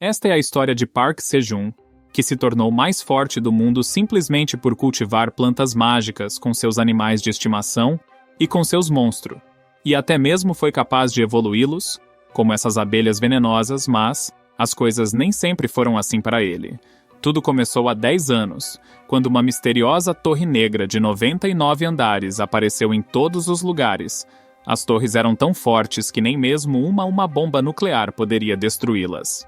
Esta é a história de Park Sejong, que se tornou mais forte do mundo simplesmente por cultivar plantas mágicas com seus animais de estimação e com seus monstros, e até mesmo foi capaz de evoluí-los, como essas abelhas venenosas, mas as coisas nem sempre foram assim para ele. Tudo começou há 10 anos, quando uma misteriosa torre negra de 99 andares apareceu em todos os lugares. As torres eram tão fortes que nem mesmo uma bomba nuclear poderia destruí-las.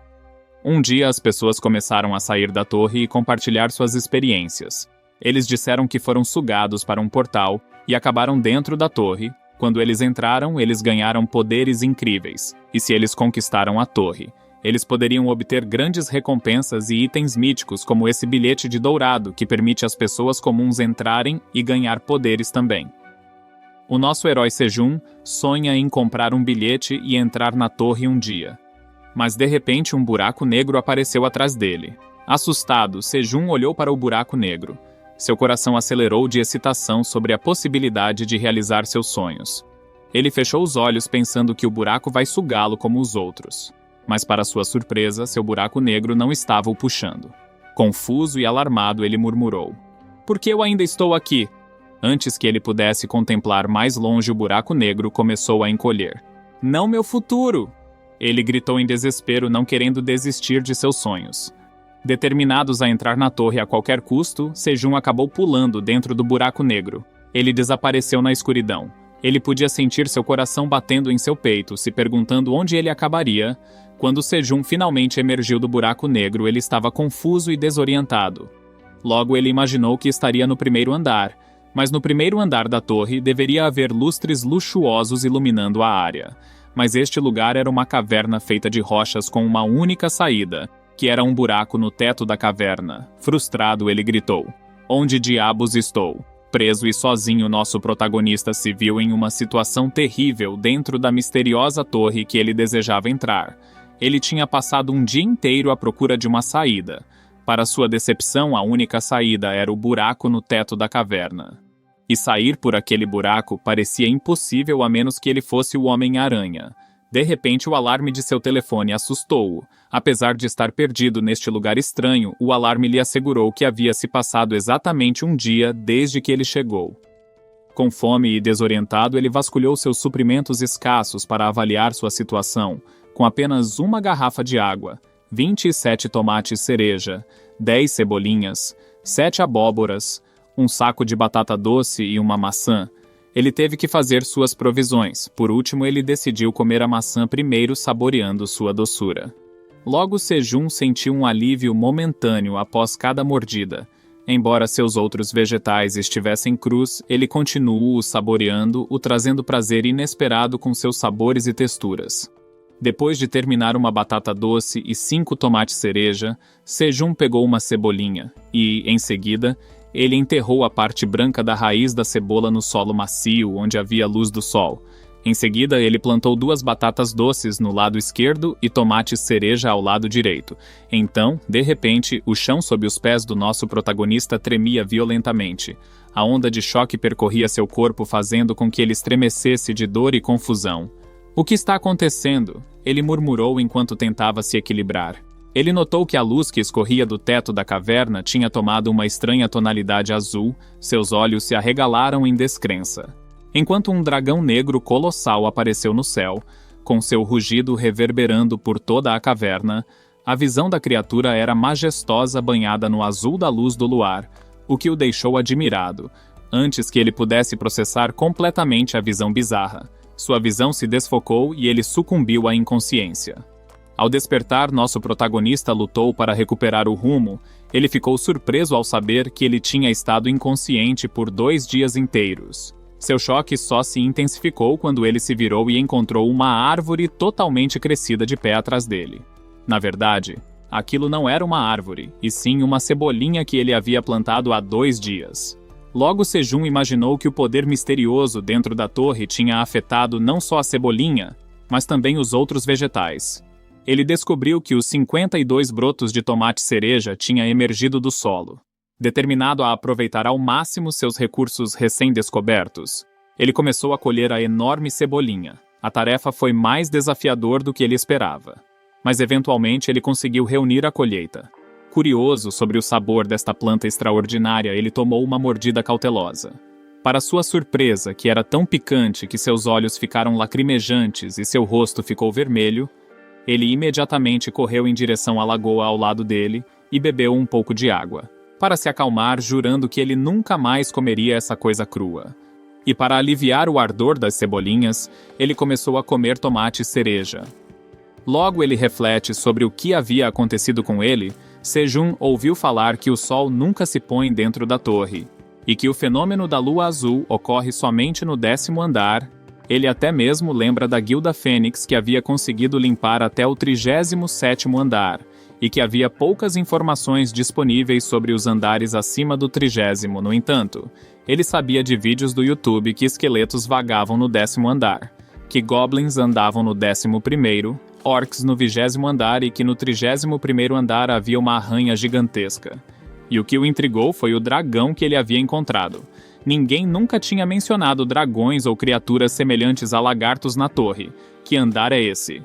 Um dia as pessoas começaram a sair da torre e compartilhar suas experiências. Eles disseram que foram sugados para um portal e acabaram dentro da torre. Quando eles entraram, eles ganharam poderes incríveis. E se eles conquistaram a torre, eles poderiam obter grandes recompensas e itens míticos como esse bilhete de dourado que permite às pessoas comuns entrarem e ganhar poderes também. O nosso herói Sejong sonha em comprar um bilhete e entrar na torre um dia. Mas de repente um buraco negro apareceu atrás dele. Assustado, Sejong olhou para o buraco negro. Seu coração acelerou de excitação sobre a possibilidade de realizar seus sonhos. Ele fechou os olhos pensando que o buraco vai sugá-lo como os outros. Mas para sua surpresa, seu buraco negro não estava o puxando. Confuso e alarmado, ele murmurou: "Por que eu ainda estou aqui?" Antes que ele pudesse contemplar mais longe, o buraco negro começou a encolher. "Não meu futuro!" Ele gritou em desespero, não querendo desistir de seus sonhos. Determinados a entrar na torre a qualquer custo, Sejong acabou pulando dentro do buraco negro. Ele desapareceu na escuridão. Ele podia sentir seu coração batendo em seu peito, se perguntando onde ele acabaria. Quando Sejong finalmente emergiu do buraco negro, ele estava confuso e desorientado. Logo ele imaginou que estaria no primeiro andar, mas no primeiro andar da torre deveria haver lustres luxuosos iluminando a área. Mas este lugar era uma caverna feita de rochas com uma única saída, que era um buraco no teto da caverna. Frustrado, ele gritou: "Onde diabos estou?" Preso e sozinho, nosso protagonista se viu em uma situação terrível dentro da misteriosa torre que ele desejava entrar. Ele tinha passado um dia inteiro à procura de uma saída. Para sua decepção, a única saída era o buraco no teto da caverna. E sair por aquele buraco parecia impossível a menos que ele fosse o Homem-Aranha. De repente, o alarme de seu telefone assustou-o. Apesar de estar perdido neste lugar estranho, o alarme lhe assegurou que havia se passado exatamente um dia desde que ele chegou. Com fome e desorientado, ele vasculhou seus suprimentos escassos para avaliar sua situação. Com apenas uma garrafa de água, 27 tomates cereja, 10 cebolinhas, 7 abóboras, um saco de batata doce e uma maçã, ele teve que fazer suas provisões. Por último, ele decidiu comer a maçã primeiro, saboreando sua doçura. Logo, Sejong sentiu um alívio momentâneo após cada mordida. Embora seus outros vegetais estivessem crus, ele continuou saboreando, o trazendo prazer inesperado com seus sabores e texturas. Depois de terminar uma batata doce e 5 tomates cereja, Sejong pegou uma cebolinha e, em seguida, ele enterrou a parte branca da raiz da cebola no solo macio, onde havia luz do sol. Em seguida, ele plantou 2 batatas doces no lado esquerdo e tomates cereja ao lado direito. Então, de repente, o chão sob os pés do nosso protagonista tremia violentamente. A onda de choque percorria seu corpo, fazendo com que ele estremecesse de dor e confusão. "O que está acontecendo?" ele murmurou enquanto tentava se equilibrar. Ele notou que a luz que escorria do teto da caverna tinha tomado uma estranha tonalidade azul, seus olhos se arregalaram em descrença. Enquanto um dragão negro colossal apareceu no céu, com seu rugido reverberando por toda a caverna, a visão da criatura era majestosa, banhada no azul da luz do luar, o que o deixou admirado, antes que ele pudesse processar completamente a visão bizarra. Sua visão se desfocou e ele sucumbiu à inconsciência. Ao despertar, nosso protagonista lutou para recuperar o rumo. Ele ficou surpreso ao saber que ele tinha estado inconsciente por 2 dias inteiros. Seu choque só se intensificou quando ele se virou e encontrou uma árvore totalmente crescida de pé atrás dele. Na verdade, aquilo não era uma árvore, e sim uma cebolinha que ele havia plantado há 2 dias. Logo, Sejong imaginou que o poder misterioso dentro da torre tinha afetado não só a cebolinha, mas também os outros vegetais. Ele descobriu que os 52 brotos de tomate cereja tinham emergido do solo. Determinado a aproveitar ao máximo seus recursos recém-descobertos, ele começou a colher a enorme cebolinha. A tarefa foi mais desafiador do que ele esperava. mas eventualmente ele conseguiu reunir a colheita. Curioso sobre o sabor desta planta extraordinária, ele tomou uma mordida cautelosa. Para sua surpresa, que era tão picante que seus olhos ficaram lacrimejantes e seu rosto ficou vermelho, ele imediatamente correu em direção à lagoa ao lado dele e bebeu um pouco de água, para se acalmar, jurando que ele nunca mais comeria essa coisa crua. E para aliviar o ardor das cebolinhas, ele começou a comer tomate cereja. Logo ele reflete sobre o que havia acontecido com ele. Sejun ouviu falar que o sol nunca se põe dentro da torre, e que o fenômeno da lua azul ocorre somente no 10º andar. Ele até mesmo lembra da Guilda Fênix, que havia conseguido limpar até o 37º andar, e que havia poucas informações disponíveis sobre os andares acima do 30º. No entanto, ele sabia de vídeos do YouTube que esqueletos vagavam no 10º andar, que goblins andavam no 11º, orcs no 20º andar e que no 31º andar havia uma arranha gigantesca. E o que o intrigou foi o dragão que ele havia encontrado. Ninguém nunca tinha mencionado dragões ou criaturas semelhantes a lagartos na torre. Que andar é esse?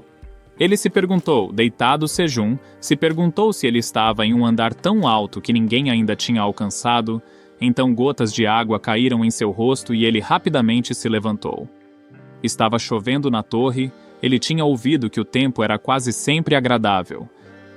Ele se perguntou, deitado Sejun, se perguntou se ele estava em um andar tão alto que ninguém ainda tinha alcançado. Então gotas de água caíram em seu rosto e ele rapidamente se levantou. Estava chovendo na torre. Ele tinha ouvido que o tempo era quase sempre agradável.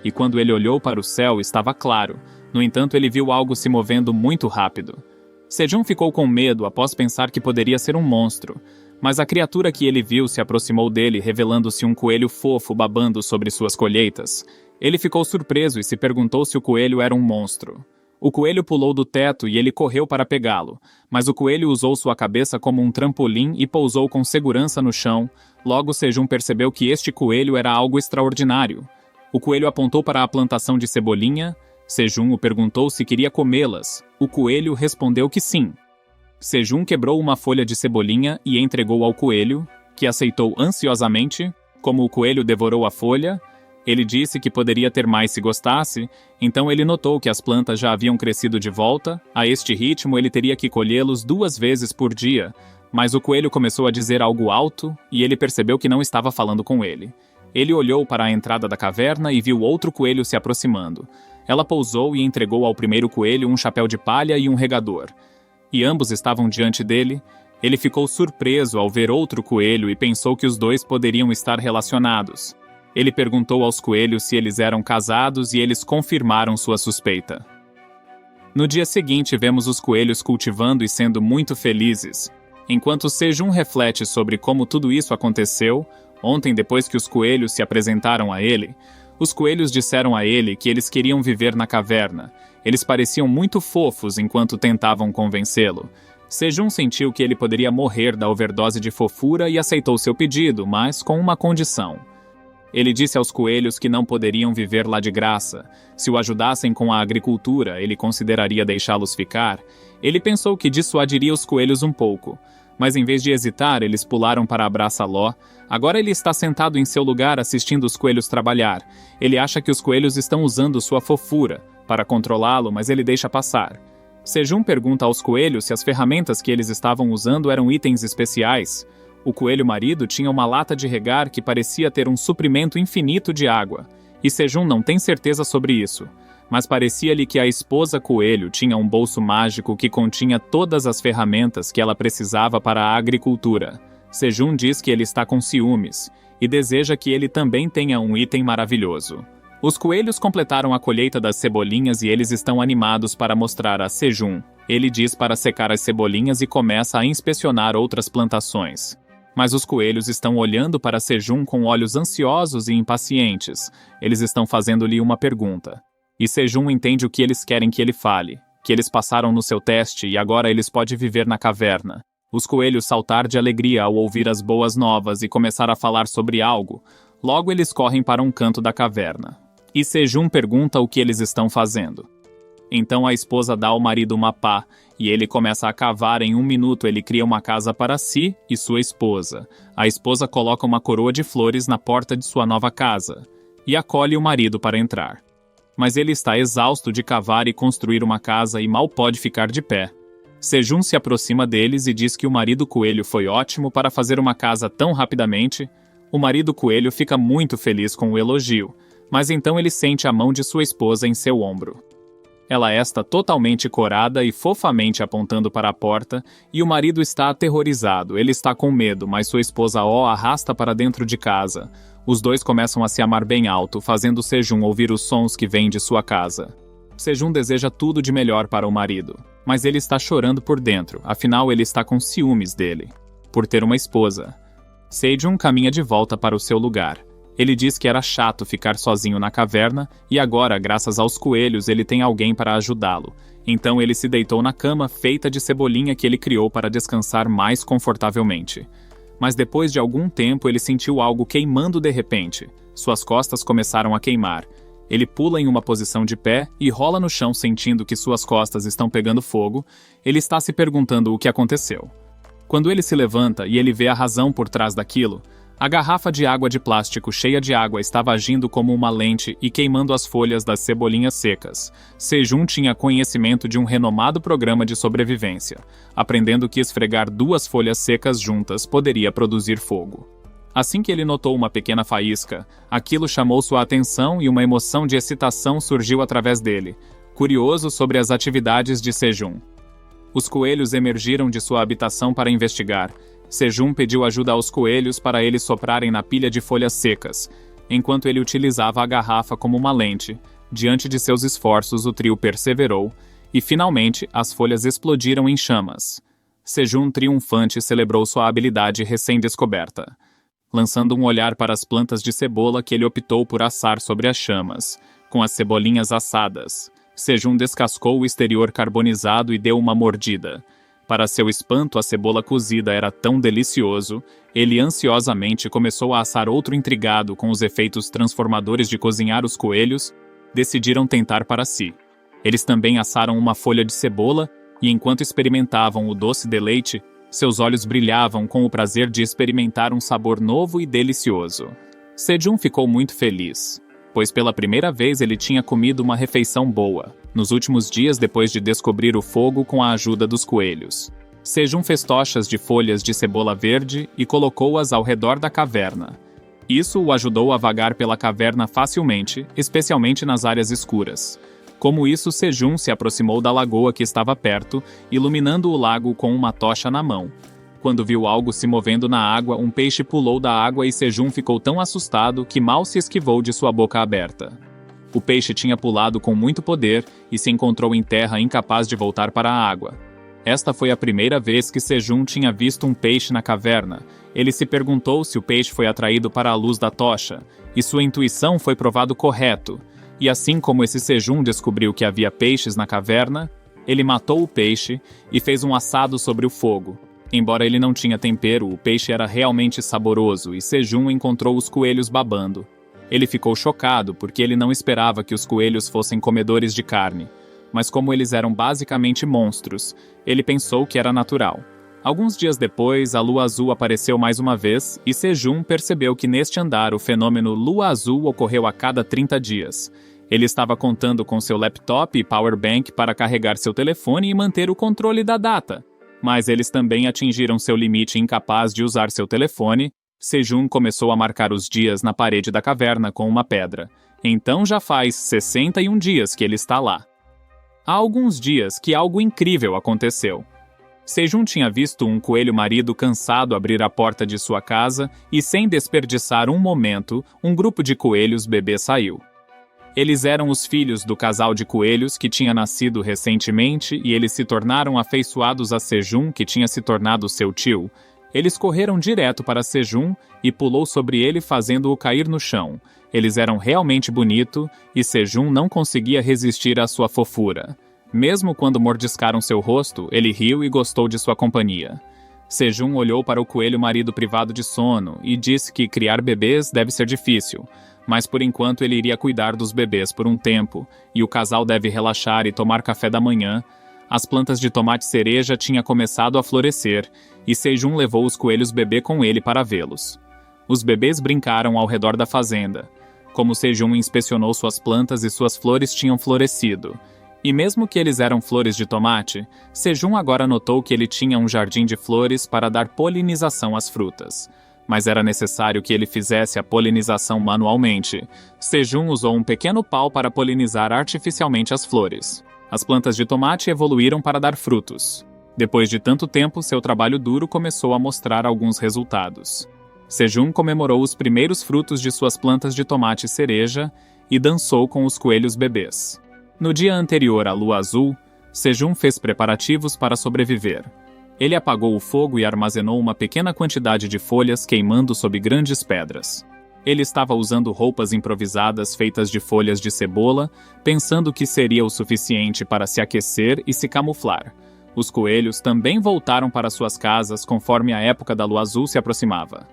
E quando ele olhou para o céu, estava claro. No entanto, ele viu algo se movendo muito rápido. Sejun ficou com medo após pensar que poderia ser um monstro, mas a criatura que ele viu se aproximou dele, revelando-se um coelho fofo babando sobre suas colheitas. Ele ficou surpreso e se perguntou se o coelho era um monstro. O coelho pulou do teto e ele correu para pegá-lo, mas o coelho usou sua cabeça como um trampolim e pousou com segurança no chão. Logo Sejun percebeu que este coelho era algo extraordinário. O coelho apontou para a plantação de cebolinha. Sejun o perguntou se queria comê-las. O coelho respondeu que sim. Sejun quebrou uma folha de cebolinha e entregou ao coelho, que aceitou ansiosamente. Como o coelho devorou a folha, ele disse que poderia ter mais se gostasse, então ele notou que as plantas já haviam crescido de volta. A este ritmo ele teria que colhê-los 2 vezes por dia, mas o coelho começou a dizer algo alto e ele percebeu que não estava falando com ele. Ele olhou para a entrada da caverna e viu outro coelho se aproximando. Ela pousou e entregou ao primeiro coelho um chapéu de palha e um regador. E ambos estavam diante dele. Ele ficou surpreso ao ver outro coelho e pensou que os dois poderiam estar relacionados. Ele perguntou aos coelhos se eles eram casados e eles confirmaram sua suspeita. No dia seguinte, vemos os coelhos cultivando e sendo muito felizes. Enquanto Sejun reflete sobre como tudo isso aconteceu, ontem depois que os coelhos se apresentaram a ele, os coelhos disseram a ele que eles queriam viver na caverna. Eles pareciam muito fofos enquanto tentavam convencê-lo. Sejun sentiu que ele poderia morrer da overdose de fofura e aceitou seu pedido, mas com uma condição. Ele disse aos coelhos que não poderiam viver lá de graça. Se o ajudassem com a agricultura, ele consideraria deixá-los ficar. Ele pensou que dissuadiria os coelhos um pouco, mas em vez de hesitar, eles pularam para Abraçaló. Agora ele está sentado em seu lugar assistindo os coelhos trabalhar. Ele acha que os coelhos estão usando sua fofura para controlá-lo, mas ele deixa passar. Sejun pergunta aos coelhos se as ferramentas que eles estavam usando eram itens especiais. O coelho marido tinha uma lata de regar que parecia ter um suprimento infinito de água, e Sejun não tem certeza sobre isso, mas parecia-lhe que a esposa coelho tinha um bolso mágico que continha todas as ferramentas que ela precisava para a agricultura. Sejun diz que ele está com ciúmes, e deseja que ele também tenha um item maravilhoso. Os coelhos completaram a colheita das cebolinhas e eles estão animados para mostrar a Sejun. Ele diz para secar as cebolinhas e começa a inspecionar outras plantações. Mas os coelhos estão olhando para Sejun com olhos ansiosos e impacientes. Eles estão fazendo-lhe uma pergunta. E Sejun entende o que eles querem que ele fale, que eles passaram no seu teste e agora eles podem viver na caverna. Os coelhos saltar de alegria ao ouvir as boas novas e começar a falar sobre algo. Logo eles correm para um canto da caverna. E Sejun pergunta o que eles estão fazendo. Então a esposa dá ao marido uma pá, e ele começa a cavar. Em 1 minuto ele cria uma casa para si e sua esposa. A esposa coloca uma coroa de flores na porta de sua nova casa, e acolhe o marido para entrar. Mas ele está exausto de cavar e construir uma casa e mal pode ficar de pé. Sejun se aproxima deles e diz que o marido coelho foi ótimo para fazer uma casa tão rapidamente. O marido coelho fica muito feliz com o elogio, mas então ele sente a mão de sua esposa em seu ombro. Ela está totalmente corada e fofamente apontando para a porta, e o marido está aterrorizado, ele está com medo, mas sua esposa o arrasta para dentro de casa. Os dois começam a se amar bem alto, fazendo Sejun ouvir os sons que vêm de sua casa. Sejun deseja tudo de melhor para o marido, mas ele está chorando por dentro, afinal ele está com ciúmes dele, por ter uma esposa. Sejun caminha de volta para o seu lugar. Ele diz que era chato ficar sozinho na caverna e agora, graças aos coelhos, ele tem alguém para ajudá-lo. Então ele se deitou na cama feita de cebolinha que ele criou para descansar mais confortavelmente. Mas depois de algum tempo ele sentiu algo queimando de repente. Suas costas começaram a queimar. Ele pula em uma posição de pé e rola no chão sentindo que suas costas estão pegando fogo. Ele está se perguntando o que aconteceu. Quando ele se levanta e ele vê a razão por trás daquilo, a garrafa de água de plástico cheia de água estava agindo como uma lente e queimando as folhas das cebolinhas secas. Sejun tinha conhecimento de um renomado programa de sobrevivência, aprendendo que esfregar 2 folhas secas juntas poderia produzir fogo. Assim que ele notou uma pequena faísca, aquilo chamou sua atenção e uma emoção de excitação surgiu através dele, curioso sobre as atividades de Sejun. Os coelhos emergiram de sua habitação para investigar. Sejun pediu ajuda aos coelhos para eles soprarem na pilha de folhas secas, enquanto ele utilizava a garrafa como uma lente. Diante de seus esforços, o trio perseverou, e finalmente as folhas explodiram em chamas. Sejun, triunfante, celebrou sua habilidade recém-descoberta, lançando um olhar para as plantas de cebola que ele optou por assar sobre as chamas, com as cebolinhas assadas. Sejun descascou o exterior carbonizado e deu uma mordida. Para seu espanto, a cebola cozida era tão delicioso, ele ansiosamente começou a assar outro intrigado com os efeitos transformadores de cozinhar os coelhos, decidiram tentar para si. Eles também assaram uma folha de cebola e enquanto experimentavam o doce de leite, seus olhos brilhavam com o prazer de experimentar um sabor novo e delicioso. Sejun ficou muito feliz, pois pela primeira vez ele tinha comido uma refeição boa, nos últimos dias depois de descobrir o fogo com a ajuda dos coelhos. Sejun fez tochas de folhas de cebola verde e colocou-as ao redor da caverna. Isso o ajudou a vagar pela caverna facilmente, especialmente nas áreas escuras. Como isso, Sejun se aproximou da lagoa que estava perto, iluminando o lago com uma tocha na mão. Quando viu algo se movendo na água, um peixe pulou da água e Sejun ficou tão assustado que mal se esquivou de sua boca aberta. O peixe tinha pulado com muito poder e se encontrou em terra incapaz de voltar para a água. Esta foi a primeira vez que Sejun tinha visto um peixe na caverna. Ele se perguntou se o peixe foi atraído para a luz da tocha, e sua intuição foi provado correto. E assim como esse Sejun descobriu que havia peixes na caverna, ele matou o peixe e fez um assado sobre o fogo. Embora ele não tinha tempero, o peixe era realmente saboroso e Sejun encontrou os coelhos babando. Ele ficou chocado porque ele não esperava que os coelhos fossem comedores de carne. Mas como eles eram basicamente monstros, ele pensou que era natural. Alguns dias depois, a lua azul apareceu mais uma vez e Sejun percebeu que neste andar o fenômeno lua azul ocorreu a cada 30 dias. Ele estava contando com seu laptop e powerbank para carregar seu telefone e manter o controle da data. Mas eles também atingiram seu limite incapaz de usar seu telefone. Sejun começou a marcar os dias na parede da caverna com uma pedra. Então já faz 61 dias que ele está lá. Há alguns dias que algo incrível aconteceu. Sejun tinha visto um coelho marido cansado abrir a porta de sua casa e, sem desperdiçar um momento, um grupo de coelhos bebês saiu. Eles eram os filhos do casal de coelhos que tinha nascido recentemente e eles se tornaram afeiçoados a Sejun, que tinha se tornado seu tio. Eles correram direto para Sejun e pulou sobre ele fazendo-o cair no chão. Eles eram realmente bonitos e Sejun não conseguia resistir à sua fofura. Mesmo quando mordiscaram seu rosto, ele riu e gostou de sua companhia. Sejun olhou para o coelho marido privado de sono e disse que criar bebês deve ser difícil, mas por enquanto ele iria cuidar dos bebês por um tempo, e o casal deve relaxar e tomar café da manhã. As plantas de tomate cereja tinham começado a florescer, e Sejun levou os coelhos bebê com ele para vê-los. Os bebês brincaram ao redor da fazenda. Como Sejun inspecionou suas plantas e suas flores tinham florescido. E mesmo que eles eram flores de tomate, Sejun agora notou que ele tinha um jardim de flores para dar polinização às frutas. mas era necessário que ele fizesse a polinização manualmente. Sejun usou um pequeno pau para polinizar artificialmente as flores. As plantas de tomate evoluíram para dar frutos. Depois de tanto tempo, seu trabalho duro começou a mostrar alguns resultados. Sejun comemorou os primeiros frutos de suas plantas de tomate cereja e dançou com os coelhos bebês. No dia anterior à lua azul, Sejun fez preparativos para sobreviver. Ele apagou o fogo e armazenou uma pequena quantidade de folhas queimando sob grandes pedras. Ele estava usando roupas improvisadas feitas de folhas de cebola, pensando que seria o suficiente para se aquecer e se camuflar. Os coelhos também voltaram para suas casas conforme a época da lua azul se aproximava.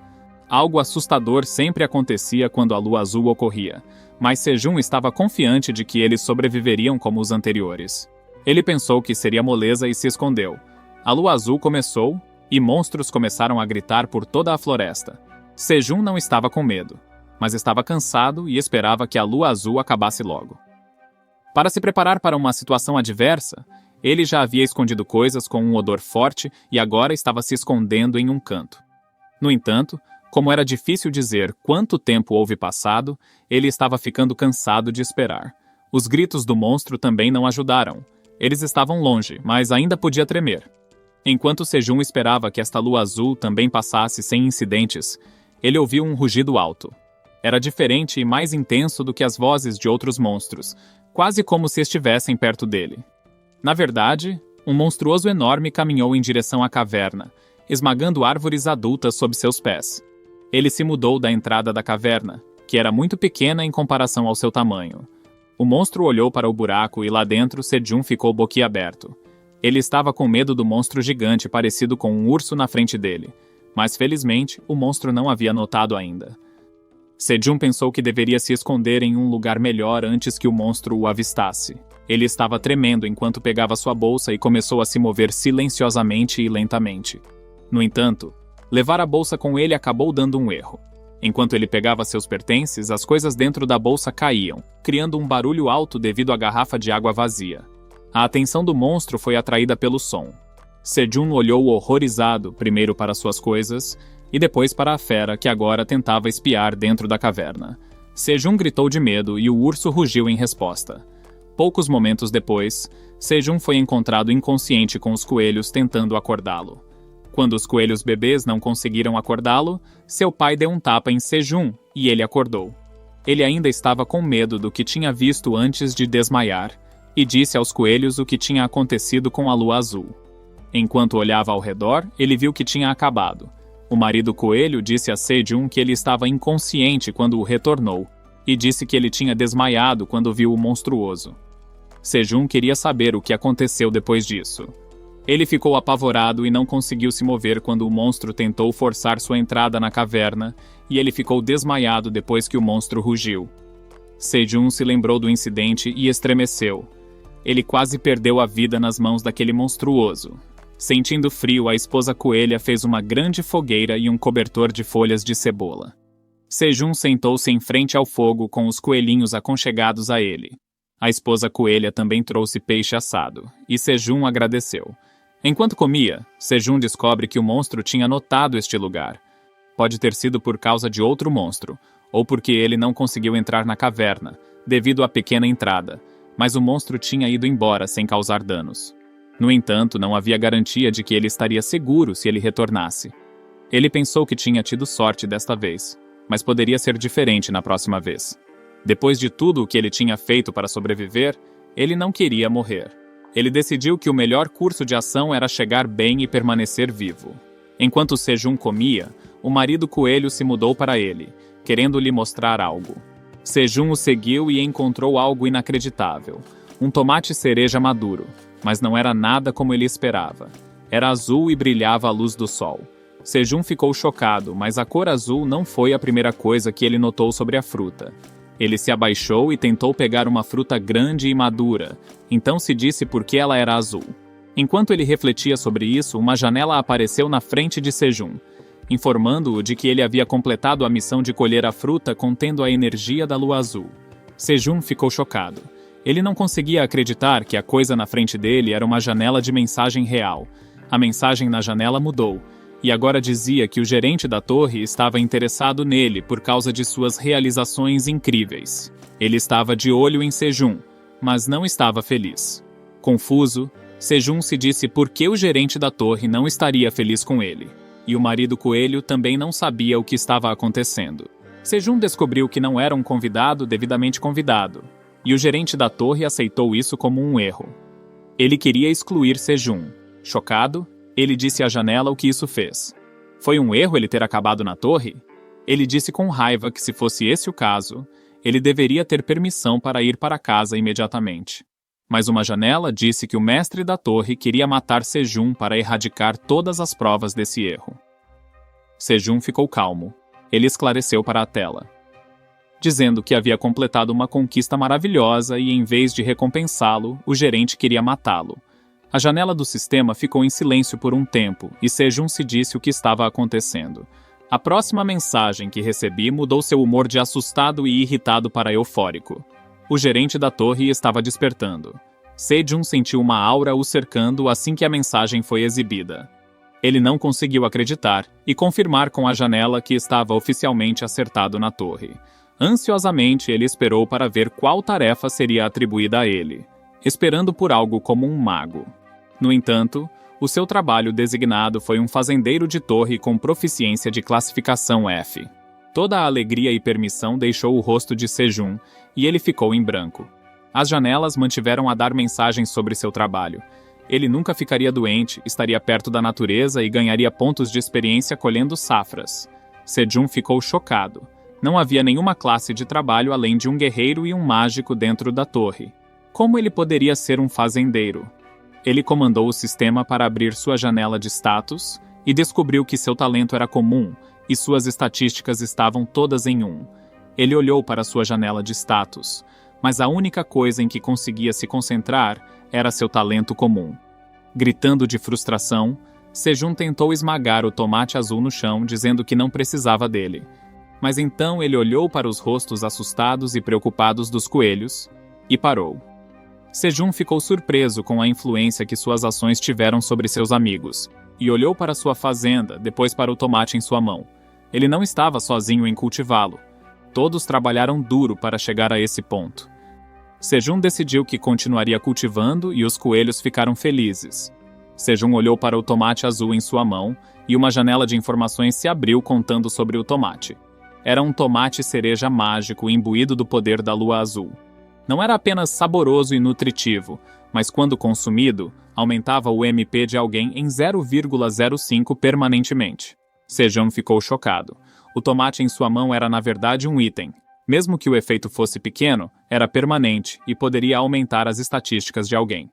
Algo assustador sempre acontecia quando a lua azul ocorria, mas Sejun estava confiante de que eles sobreviveriam como os anteriores. Ele pensou que seria moleza e se escondeu. A lua azul começou, e monstros começaram a gritar por toda a floresta. Sejun não estava com medo, mas estava cansado e esperava que a lua azul acabasse logo. Para se preparar para uma situação adversa, ele já havia escondido coisas com um odor forte e agora estava se escondendo em um canto. No entanto, como era difícil dizer quanto tempo houve passado, ele estava ficando cansado de esperar. Os gritos do monstro também não ajudaram. Eles estavam longe, mas ainda podia tremer. Enquanto Sejun esperava que esta lua azul também passasse sem incidentes, ele ouviu um rugido alto. Era diferente e mais intenso do que as vozes de outros monstros, quase como se estivessem perto dele. Na verdade, um monstruoso enorme caminhou em direção à caverna, esmagando árvores adultas sob seus pés. Ele se mudou da entrada da caverna, que era muito pequena em comparação ao seu tamanho. O monstro olhou para o buraco e lá dentro Sejun ficou boquiaberto. Ele estava com medo do monstro gigante parecido com um urso na frente dele, mas felizmente o monstro não havia notado ainda. Sejun pensou que deveria se esconder em um lugar melhor antes que o monstro o avistasse. Ele estava tremendo enquanto pegava sua bolsa e começou a se mover silenciosamente e lentamente. No entanto, levar a bolsa com ele acabou dando um erro. Enquanto ele pegava seus pertences, as coisas dentro da bolsa caíam, criando um barulho alto devido à garrafa de água vazia. A atenção do monstro foi atraída pelo som. Sejun olhou horrorizado primeiro para suas coisas e depois para a fera que agora tentava espiar dentro da caverna. Sejun gritou de medo e o urso rugiu em resposta. Poucos momentos depois, Sejun foi encontrado inconsciente com os coelhos tentando acordá-lo. Quando os coelhos bebês não conseguiram acordá-lo, seu pai deu um tapa em Sejun e ele acordou. Ele ainda estava com medo do que tinha visto antes de desmaiar e disse aos coelhos o que tinha acontecido com a lua azul. Enquanto olhava ao redor, ele viu que tinha acabado. O marido coelho disse a Sejun que ele estava inconsciente quando o retornou e disse que ele tinha desmaiado quando viu o monstruoso. Sejun queria saber o que aconteceu depois disso. Ele ficou apavorado e não conseguiu se mover quando o monstro tentou forçar sua entrada na caverna, e ele ficou desmaiado depois que o monstro rugiu. Sejun se lembrou do incidente e estremeceu. Ele quase perdeu a vida nas mãos daquele monstruoso. Sentindo frio, a esposa coelha fez uma grande fogueira e um cobertor de folhas de cebola. Sejun sentou-se em frente ao fogo com os coelhinhos aconchegados a ele. A esposa coelha também trouxe peixe assado, e Sejun agradeceu. Enquanto comia, Sejun descobre que o monstro tinha notado este lugar. Pode ter sido por causa de outro monstro, ou porque ele não conseguiu entrar na caverna, devido à pequena entrada, mas o monstro tinha ido embora sem causar danos. No entanto, não havia garantia de que ele estaria seguro se ele retornasse. Ele pensou que tinha tido sorte desta vez, mas poderia ser diferente na próxima vez. Depois de tudo o que ele tinha feito para sobreviver, ele não queria morrer. Ele decidiu que o melhor curso de ação era chegar bem e permanecer vivo. Enquanto Sejun comia, o marido coelho se mudou para ele, querendo lhe mostrar algo. Sejun o seguiu e encontrou algo inacreditável. Um tomate cereja maduro, mas não era nada como ele esperava. Era azul e brilhava à luz do sol. Sejun ficou chocado, mas a cor azul não foi a primeira coisa que ele notou sobre a fruta. Ele se abaixou e tentou pegar uma fruta grande e madura, então se disse por que ela era azul. Enquanto ele refletia sobre isso, uma janela apareceu na frente de Sejun, informando-o de que ele havia completado a missão de colher a fruta contendo a energia da lua azul. Sejun ficou chocado. Ele não conseguia acreditar que a coisa na frente dele era uma janela de mensagem real. A mensagem na janela mudou, e agora dizia que o gerente da torre estava interessado nele por causa de suas realizações incríveis. Ele estava de olho em Sejun, mas não estava feliz. Confuso, Sejun se disse por que o gerente da torre não estaria feliz com ele. E o marido coelho também não sabia o que estava acontecendo. Sejun descobriu que não era um convidado devidamente convidado, e o gerente da torre aceitou isso como um erro. Ele queria excluir Sejun. Chocado, ele disse à janela o que isso fez. Foi um erro ele ter acabado na torre? Ele disse com raiva que se fosse esse o caso, ele deveria ter permissão para ir para casa imediatamente. Mas uma janela disse que o mestre da torre queria matar Sejun para erradicar todas as provas desse erro. Sejun ficou calmo. Ele esclareceu para a tela, dizendo que havia completado uma conquista maravilhosa e, em vez de recompensá-lo, o gerente queria matá-lo. A janela do sistema ficou em silêncio por um tempo e Sejun se disse o que estava acontecendo. A próxima mensagem que recebi mudou seu humor de assustado e irritado para eufórico. O gerente da torre estava despertando. Sejun sentiu uma aura o cercando assim que a mensagem foi exibida. Ele não conseguiu acreditar e confirmar com a janela que estava oficialmente acertado na torre. Ansiosamente, ele esperou para ver qual tarefa seria atribuída a ele, esperando por algo como um mago. No entanto, o seu trabalho designado foi um fazendeiro de torre com proficiência de classificação F. Toda a alegria e permissão deixou o rosto de Sejun, e ele ficou em branco. As janelas mantiveram a dar mensagens sobre seu trabalho. Ele nunca ficaria doente, estaria perto da natureza e ganharia pontos de experiência colhendo safras. Sejun ficou chocado. Não havia nenhuma classe de trabalho além de um guerreiro e um mágico dentro da torre. Como ele poderia ser um fazendeiro? Ele comandou o sistema para abrir sua janela de status e descobriu que seu talento era comum e suas estatísticas estavam todas em 1. Ele olhou para sua janela de status, mas a única coisa em que conseguia se concentrar era seu talento comum. Gritando de frustração, Sejun tentou esmagar o tomate azul no chão, dizendo que não precisava dele. Mas então ele olhou para os rostos assustados e preocupados dos coelhos e parou. Sejun ficou surpreso com a influência que suas ações tiveram sobre seus amigos, e olhou para sua fazenda, depois para o tomate em sua mão. Ele não estava sozinho em cultivá-lo. Todos trabalharam duro para chegar a esse ponto. Sejun decidiu que continuaria cultivando e os coelhos ficaram felizes. Sejun olhou para o tomate azul em sua mão e uma janela de informações se abriu contando sobre o tomate. Era um tomate cereja mágico imbuído do poder da lua azul. Não era apenas saboroso e nutritivo, mas quando consumido, aumentava o MP de alguém em 0,05 permanentemente. Sejun ficou chocado. O tomate em sua mão era na verdade um item. Mesmo que o efeito fosse pequeno, era permanente e poderia aumentar as estatísticas de alguém.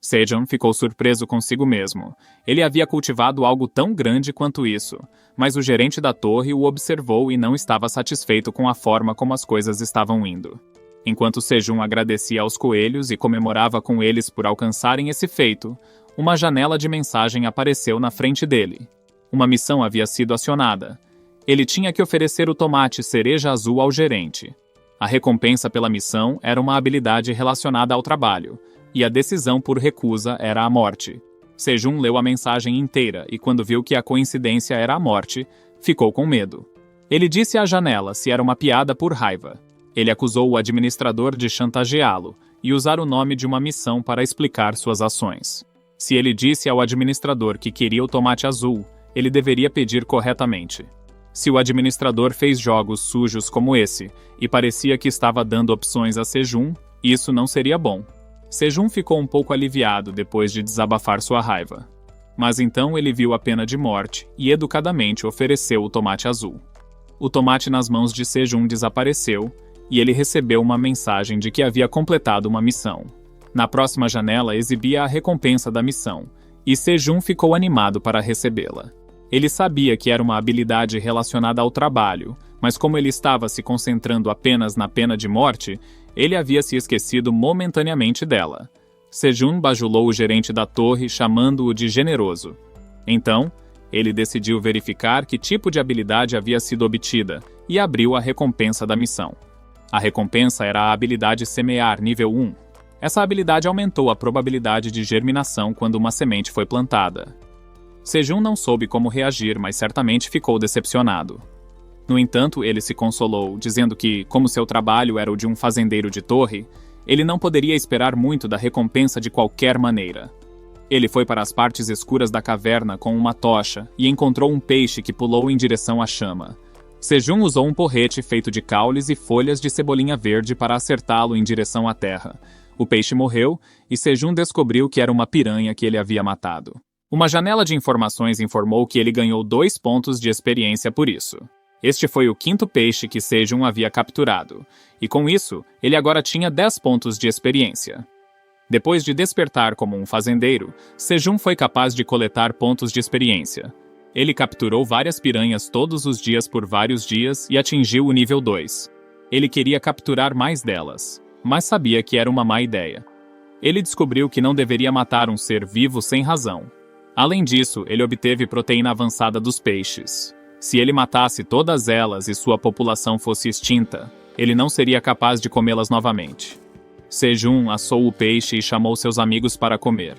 Sejun ficou surpreso consigo mesmo. Ele havia cultivado algo tão grande quanto isso, mas o gerente da torre o observou e não estava satisfeito com a forma como as coisas estavam indo. Enquanto Sejun agradecia aos coelhos e comemorava com eles por alcançarem esse feito, uma janela de mensagem apareceu na frente dele. Uma missão havia sido acionada. Ele tinha que oferecer o tomate cereja azul ao gerente. A recompensa pela missão era uma habilidade relacionada ao trabalho, e a decisão por recusa era a morte. Sejun leu a mensagem inteira e quando viu que a coincidência era a morte, ficou com medo. Ele disse à janela se era uma piada por raiva. Ele acusou o administrador de chantageá-lo e usar o nome de uma missão para explicar suas ações. Se ele disse ao administrador que queria o tomate azul, ele deveria pedir corretamente. Se o administrador fez jogos sujos como esse e parecia que estava dando opções a Sejun, isso não seria bom. Sejun ficou um pouco aliviado depois de desabafar sua raiva. Mas então ele viu a pena de morte e educadamente ofereceu o tomate azul. O tomate nas mãos de Sejun desapareceu e ele recebeu uma mensagem de que havia completado uma missão. Na próxima janela exibia a recompensa da missão, e Sejun ficou animado para recebê-la. Ele sabia que era uma habilidade relacionada ao trabalho, mas como ele estava se concentrando apenas na pena de morte, ele havia se esquecido momentaneamente dela. Sejun bajulou o gerente da torre, chamando-o de generoso. Então, ele decidiu verificar que tipo de habilidade havia sido obtida e abriu a recompensa da missão. A recompensa era a habilidade Semear, nível 1. Essa habilidade aumentou a probabilidade de germinação quando uma semente foi plantada. Sejun não soube como reagir, mas certamente ficou decepcionado. No entanto, ele se consolou, dizendo que, como seu trabalho era o de um fazendeiro de torre, ele não poderia esperar muito da recompensa de qualquer maneira. Ele foi para as partes escuras da caverna com uma tocha e encontrou um peixe que pulou em direção à chama. Sejun usou um porrete feito de caules e folhas de cebolinha verde para acertá-lo em direção à terra. O peixe morreu e Sejun descobriu que era uma piranha que ele havia matado. Uma janela de informações informou que ele ganhou 2 pontos de experiência por isso. Este foi o 5º peixe que Sejun havia capturado, e com isso, ele agora tinha 10 pontos de experiência. Depois de despertar como um fazendeiro, Sejun foi capaz de coletar pontos de experiência. Ele capturou várias piranhas todos os dias por vários dias e atingiu o nível 2. Ele queria capturar mais delas, mas sabia que era uma má ideia. Ele descobriu que não deveria matar um ser vivo sem razão. Além disso, ele obteve proteína avançada dos peixes. Se ele matasse todas elas e sua população fosse extinta, ele não seria capaz de comê-las novamente. Sejun assou o peixe e chamou seus amigos para comer.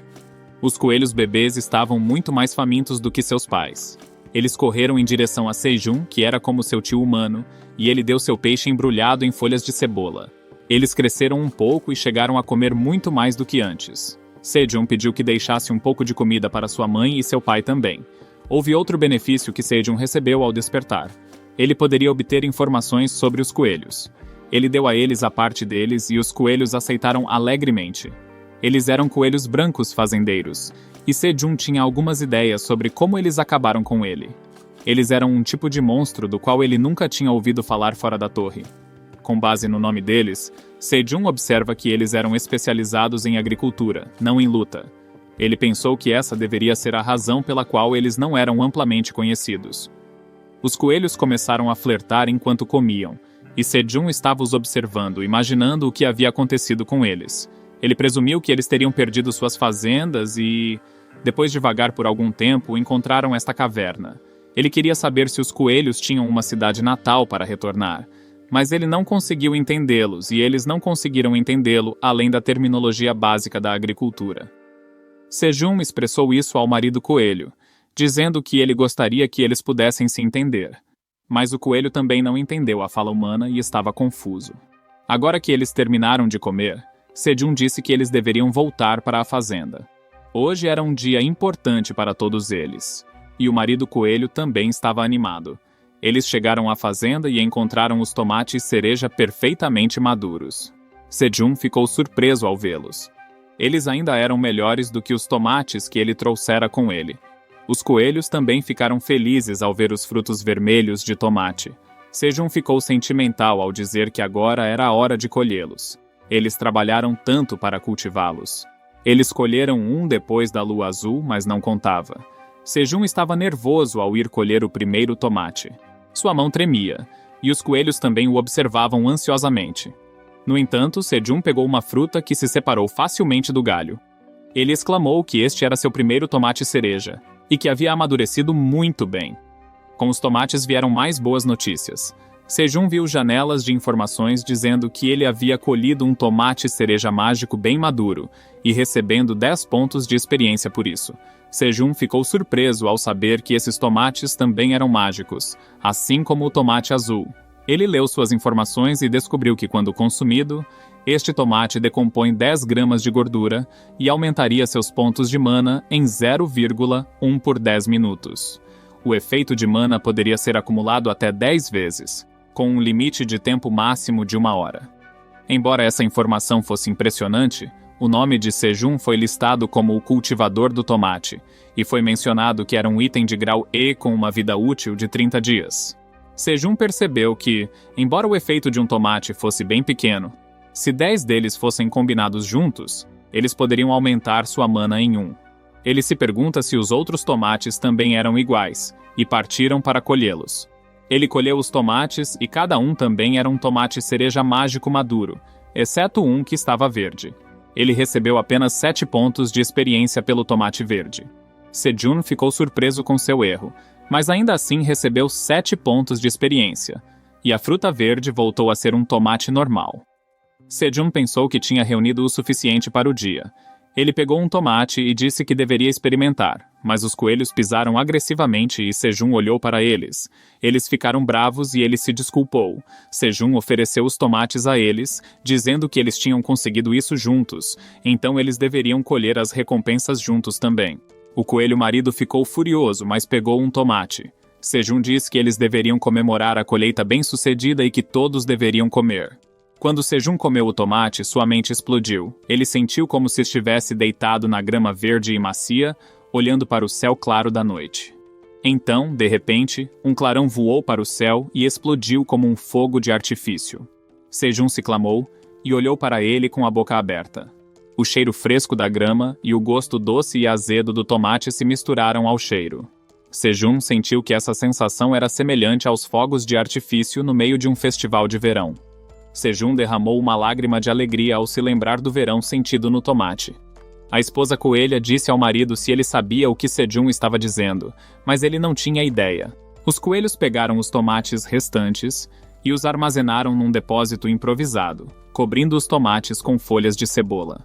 Os coelhos bebês estavam muito mais famintos do que seus pais. Eles correram em direção a Sejun, que era como seu tio humano, e ele deu seu peixe embrulhado em folhas de cebola. Eles cresceram um pouco e chegaram a comer muito mais do que antes. Sejun pediu que deixasse um pouco de comida para sua mãe e seu pai também. Houve outro benefício que Sejun recebeu ao despertar. Ele poderia obter informações sobre os coelhos. Ele deu a eles a parte deles e os coelhos aceitaram alegremente. Eles eram coelhos brancos fazendeiros, e Sejun tinha algumas ideias sobre como eles acabaram com ele. Eles eram um tipo de monstro do qual ele nunca tinha ouvido falar fora da torre. Com base no nome deles, Sejun observa que eles eram especializados em agricultura, não em luta. Ele pensou que essa deveria ser a razão pela qual eles não eram amplamente conhecidos. Os coelhos começaram a flertar enquanto comiam, e Sejun estava os observando, imaginando o que havia acontecido com eles. Ele presumiu que eles teriam perdido suas fazendas e, depois de vagar por algum tempo, encontraram esta caverna. Ele queria saber se os coelhos tinham uma cidade natal para retornar, mas ele não conseguiu entendê-los e eles não conseguiram entendê-lo além da terminologia básica da agricultura. Sejun expressou isso ao marido coelho, dizendo que ele gostaria que eles pudessem se entender. Mas o coelho também não entendeu a fala humana e estava confuso. Agora que eles terminaram de comer, Sejun disse que eles deveriam voltar para a fazenda. Hoje era um dia importante para todos eles. E o marido coelho também estava animado. Eles chegaram à fazenda e encontraram os tomates cereja perfeitamente maduros. Sejun ficou surpreso ao vê-los. Eles ainda eram melhores do que os tomates que ele trouxera com ele. Os coelhos também ficaram felizes ao ver os frutos vermelhos de tomate. Sejun ficou sentimental ao dizer que agora era a hora de colhê-los. Eles trabalharam tanto para cultivá-los. Eles colheram um depois da lua azul, mas não contava. Sejun estava nervoso ao ir colher o primeiro tomate. Sua mão tremia, e os coelhos também o observavam ansiosamente. No entanto, Sejun pegou uma fruta que se separou facilmente do galho. Ele exclamou que este era seu primeiro tomate cereja, e que havia amadurecido muito bem. Com os tomates vieram mais boas notícias. Sejun viu janelas de informações dizendo que ele havia colhido um tomate cereja mágico bem maduro, e recebendo 10 pontos de experiência por isso. Sejun ficou surpreso ao saber que esses tomates também eram mágicos, assim como o tomate azul. Ele leu suas informações e descobriu que, quando consumido, este tomate decompõe 10 gramas de gordura e aumentaria seus pontos de mana em 0,1 por 10 minutos. O efeito de mana poderia ser acumulado até 10 vezes, com um limite de tempo máximo de 1 hora. Embora essa informação fosse impressionante, o nome de Sejun foi listado como o cultivador do tomate, e foi mencionado que era um item de grau E com uma vida útil de 30 dias. Sejun percebeu que, embora o efeito de um tomate fosse bem pequeno, se 10 deles fossem combinados juntos, eles poderiam aumentar sua mana em 1. Ele se pergunta se os outros tomates também eram iguais, e partiram para colhê-los. Ele colheu os tomates e cada um também era um tomate cereja mágico maduro, exceto um que estava verde. Ele recebeu apenas 7 pontos de experiência pelo tomate verde. Sejun ficou surpreso com seu erro, mas ainda assim recebeu 7 pontos de experiência, e a fruta verde voltou a ser um tomate normal. Sejun pensou que tinha reunido o suficiente para o dia. Ele pegou um tomate e disse que deveria experimentar, mas os coelhos pisaram agressivamente e Sejun olhou para eles. Eles ficaram bravos e ele se desculpou. Sejun ofereceu os tomates a eles, dizendo que eles tinham conseguido isso juntos, então eles deveriam colher as recompensas juntos também. O coelho marido ficou furioso, mas pegou um tomate. Sejun disse que eles deveriam comemorar a colheita bem-sucedida e que todos deveriam comer. Quando Sejun comeu o tomate, sua mente explodiu. Ele sentiu como se estivesse deitado na grama verde e macia, olhando para o céu claro da noite. Então, de repente, um clarão voou para o céu e explodiu como um fogo de artifício. Sejun se clamou e olhou para ele com a boca aberta. O cheiro fresco da grama e o gosto doce e azedo do tomate se misturaram ao cheiro. Sejun sentiu que essa sensação era semelhante aos fogos de artifício no meio de um festival de verão. Sejun derramou uma lágrima de alegria ao se lembrar do verão sentido no tomate. A esposa coelha disse ao marido se ele sabia o que Sejun estava dizendo, mas ele não tinha ideia. Os coelhos pegaram os tomates restantes e os armazenaram num depósito improvisado, cobrindo os tomates com folhas de cebola.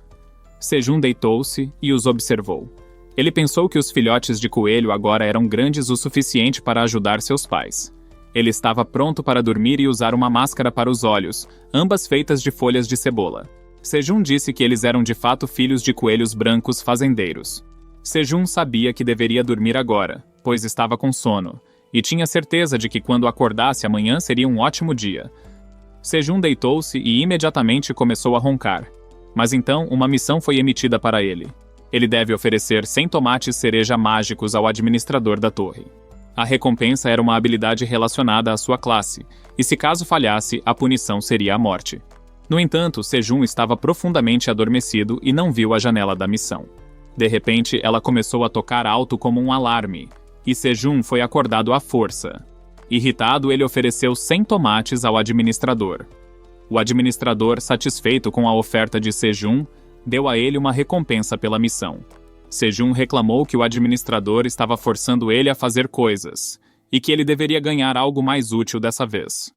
Sejun deitou-se e os observou. Ele pensou que os filhotes de coelho agora eram grandes o suficiente para ajudar seus pais. Ele estava pronto para dormir e usar uma máscara para os olhos, ambas feitas de folhas de cebola. Sejun disse que eles eram de fato filhos de coelhos brancos fazendeiros. Sejun sabia que deveria dormir agora, pois estava com sono, e tinha certeza de que quando acordasse amanhã seria um ótimo dia. Sejun deitou-se e imediatamente começou a roncar. Mas então uma missão foi emitida para ele. Ele deve oferecer 100 tomates cereja mágicos ao administrador da torre. A recompensa era uma habilidade relacionada à sua classe, e se caso falhasse, a punição seria a morte. No entanto, Sejun estava profundamente adormecido e não viu a janela da missão. De repente, ela começou a tocar alto como um alarme, e Sejun foi acordado à força. Irritado, ele ofereceu 100 tomates ao administrador. O administrador, satisfeito com a oferta de Sejun, deu a ele uma recompensa pela missão. Sejun reclamou que o administrador estava forçando ele a fazer coisas, e que ele deveria ganhar algo mais útil dessa vez.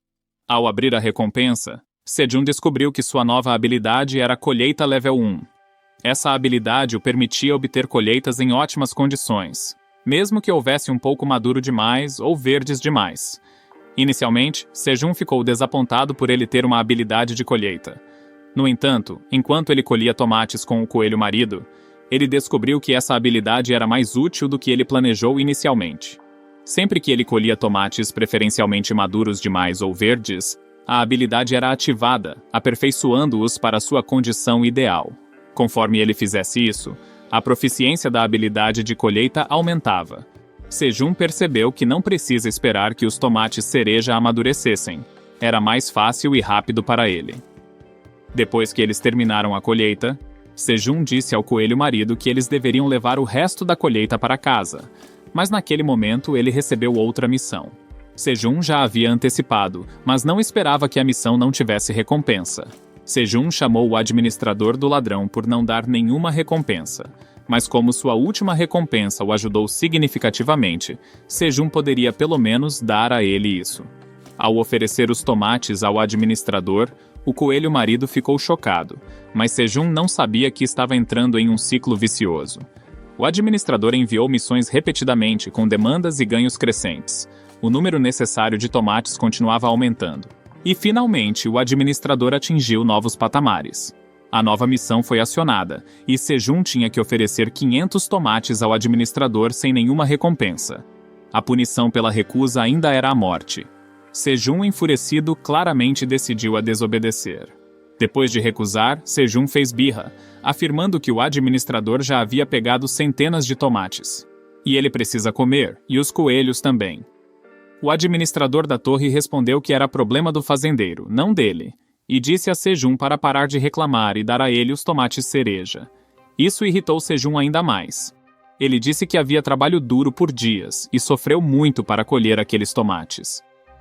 Ao abrir a recompensa, Sejun descobriu que sua nova habilidade era Colheita Level 1. Essa habilidade o permitia obter colheitas em ótimas condições, mesmo que houvesse um pouco maduro demais ou verdes demais. Inicialmente, Sejun ficou desapontado por ele ter uma habilidade de colheita. No entanto, enquanto ele colhia tomates com o coelho marido, ele descobriu que essa habilidade era mais útil do que ele planejou inicialmente. Sempre que ele colhia tomates preferencialmente maduros demais ou verdes, a habilidade era ativada, aperfeiçoando-os para sua condição ideal. Conforme ele fizesse isso, a proficiência da habilidade de colheita aumentava. Sejun percebeu que não precisa esperar que os tomates cereja amadurecessem. Era mais fácil e rápido para ele. Depois que eles terminaram a colheita, Sejun disse ao coelho marido que eles deveriam levar o resto da colheita para casa, mas naquele momento ele recebeu outra missão. Sejun já havia antecipado, mas não esperava que a missão não tivesse recompensa. Sejun chamou o administrador do ladrão por não dar nenhuma recompensa, mas como sua última recompensa o ajudou significativamente, Sejun poderia pelo menos dar a ele isso. Ao oferecer os tomates ao administrador, o coelho marido ficou chocado, mas Sejun não sabia que estava entrando em um ciclo vicioso. O administrador enviou missões repetidamente com demandas e ganhos crescentes. O número necessário de tomates continuava aumentando. E, finalmente, o administrador atingiu novos patamares. A nova missão foi acionada, e Sejun tinha que oferecer 500 tomates ao administrador sem nenhuma recompensa. A punição pela recusa ainda era a morte. Sejun, enfurecido, claramente decidiu a desobedecer. Depois de recusar, Sejun fez birra, afirmando que o administrador já havia pegado centenas de tomates. E ele precisa comer, e os coelhos também. O administrador da torre respondeu que era problema do fazendeiro, não dele, e disse a Sejun para parar de reclamar e dar a ele os tomates cereja. Isso irritou Sejun ainda mais. Ele disse que havia trabalho duro por dias e sofreu muito para colher aqueles tomates.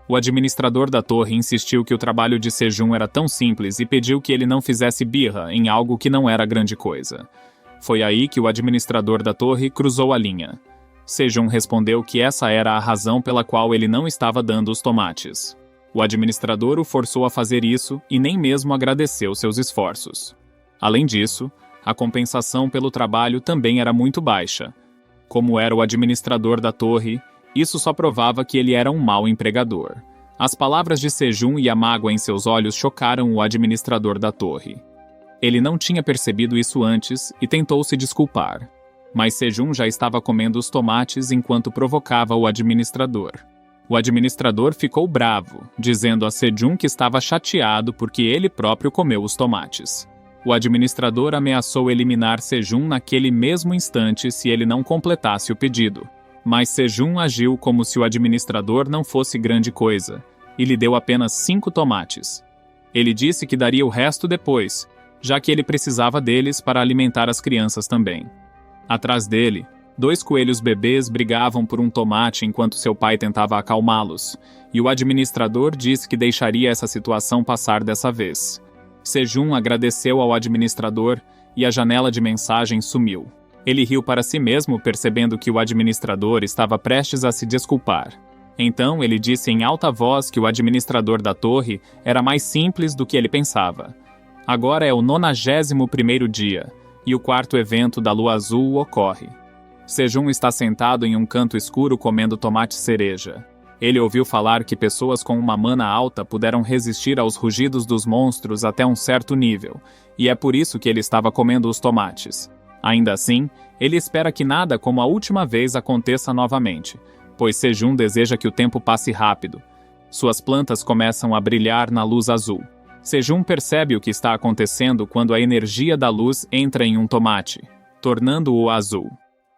O administrador da torre insistiu que o trabalho de Sejun era tão simples e pediu que ele não fizesse birra em algo que não era grande coisa. Foi aí que o administrador da torre cruzou a linha. Sejun respondeu que essa era a razão pela qual ele não estava dando os tomates. O administrador o forçou a fazer isso e nem mesmo agradeceu seus esforços. Além disso, A compensação pelo trabalho também era muito baixa. Como era o administrador da torre, isso só provava que ele era um mau empregador. As palavras de Sejun e a mágoa em seus olhos chocaram o administrador da torre. Ele não tinha percebido isso antes e tentou se desculpar. Mas Sejun já estava comendo os tomates enquanto provocava o administrador. O administrador ficou bravo, dizendo a Sejun que estava chateado porque ele próprio comeu os tomates. O administrador ameaçou eliminar Sejun naquele mesmo instante se ele não completasse o pedido. Mas Sejun agiu como se o administrador não fosse grande coisa, e lhe deu apenas 5 tomates. Ele disse que daria o resto depois, já que ele precisava deles para alimentar as crianças também. Atrás dele, 2 coelhos bebês brigavam por um tomate enquanto seu pai tentava acalmá-los, e o administrador disse que deixaria essa situação passar dessa vez. Sejun agradeceu ao administrador e a janela de mensagem sumiu. Ele riu para si mesmo, percebendo que o administrador estava prestes a se desculpar. Então ele disse em alta voz que o administrador da torre era mais simples do que ele pensava. Agora é o 91º dia, e o 4º evento da lua azul ocorre. Sejun está sentado em um canto escuro comendo tomate cereja. Ele ouviu falar que pessoas com uma mana alta puderam resistir aos rugidos dos monstros até um certo nível, e é por isso que ele estava comendo os tomates. Ainda assim, ele espera que nada como a última vez aconteça novamente, pois Sejun deseja que o tempo passe rápido. Suas plantas começam a brilhar na luz azul. Sejun percebe o que está acontecendo quando a energia da luz entra em um tomate, tornando-o azul.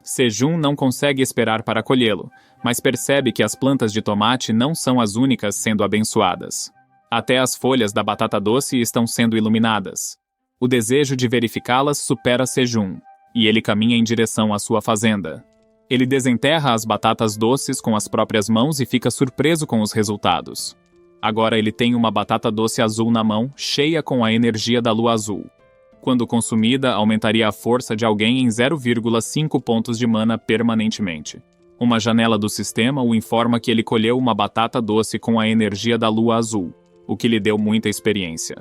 Sejun não consegue esperar para colhê-lo, mas percebe que as plantas de tomate não são as únicas sendo abençoadas. Até as folhas da batata doce estão sendo iluminadas. O desejo de verificá-las supera Sejun, e ele caminha em direção à sua fazenda. Ele desenterra as batatas doces com as próprias mãos e fica surpreso com os resultados. Agora ele tem uma batata doce azul na mão, cheia com a energia da lua azul. Quando consumida, aumentaria a força de alguém em 0,5 pontos de mana permanentemente. Uma janela do sistema o informa que ele colheu uma batata doce com a energia da lua azul, o que lhe deu muita experiência.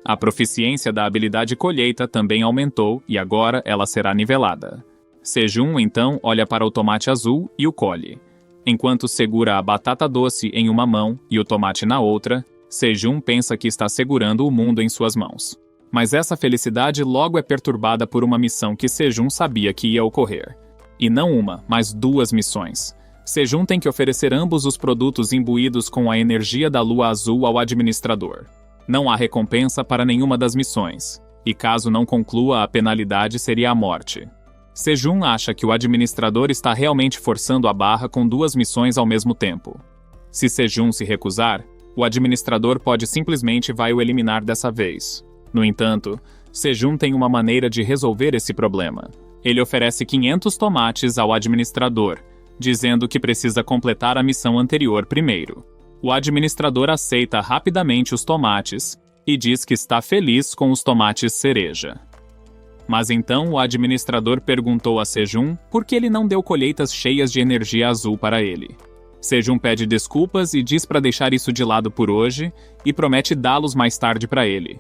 A proficiência da habilidade colheita também aumentou e agora ela será nivelada. Sejun, então, olha para o tomate azul e o colhe. Enquanto segura a batata doce em uma mão e o tomate na outra, Sejun pensa que está segurando o mundo em suas mãos. Mas essa felicidade logo é perturbada por uma missão que Sejun sabia que ia ocorrer. E não uma, mas 2 missões. Sejun tem que oferecer ambos os produtos imbuídos com a energia da lua azul ao administrador. Não há recompensa para nenhuma das missões, e caso não conclua, a penalidade seria a morte. Sejun acha que o administrador está realmente forçando a barra com 2 missões ao mesmo tempo. Se Sejun se recusar, o administrador pode simplesmente vai o eliminar dessa vez. No entanto, Sejun tem uma maneira de resolver esse problema. Ele oferece 500 tomates ao administrador, dizendo que precisa completar a missão anterior primeiro. O administrador aceita rapidamente os tomates e diz que está feliz com os tomates cereja. Mas então o administrador perguntou a Sejun por que ele não deu colheitas cheias de energia azul para ele. Sejun pede desculpas e diz para deixar isso de lado por hoje e promete dá-los mais tarde para ele.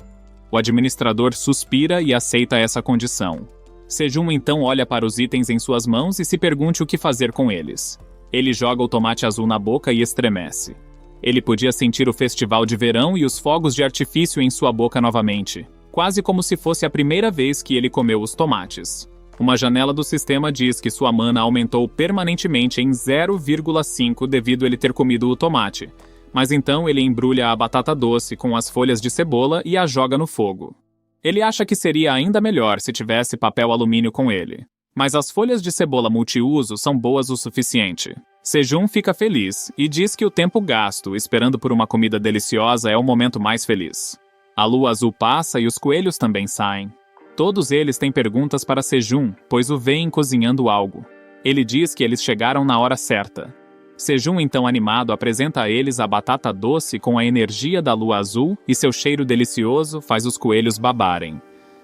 O administrador suspira e aceita essa condição. Sejun então olha para os itens em suas mãos e se pergunta o que fazer com eles. Ele joga o tomate azul na boca e estremece. Ele podia sentir o festival de verão e os fogos de artifício em sua boca novamente, quase como se fosse a primeira vez que ele comeu os tomates. Uma janela do sistema diz que sua mana aumentou permanentemente em 0,5 devido a ele ter comido o tomate, mas então ele embrulha a batata doce com as folhas de cebola e a joga no fogo. Ele acha que seria ainda melhor se tivesse papel alumínio com ele, mas as folhas de cebola multiuso são boas o suficiente. Sejun fica feliz e diz que o tempo gasto esperando por uma comida deliciosa é o momento mais feliz. A lua azul passa e os coelhos também saem. Todos eles têm perguntas para Sejun, pois o veem cozinhando algo. Ele diz que eles chegaram na hora certa. Sejun, então animado, apresenta a eles a batata doce com a energia da lua azul e seu cheiro delicioso faz os coelhos babarem.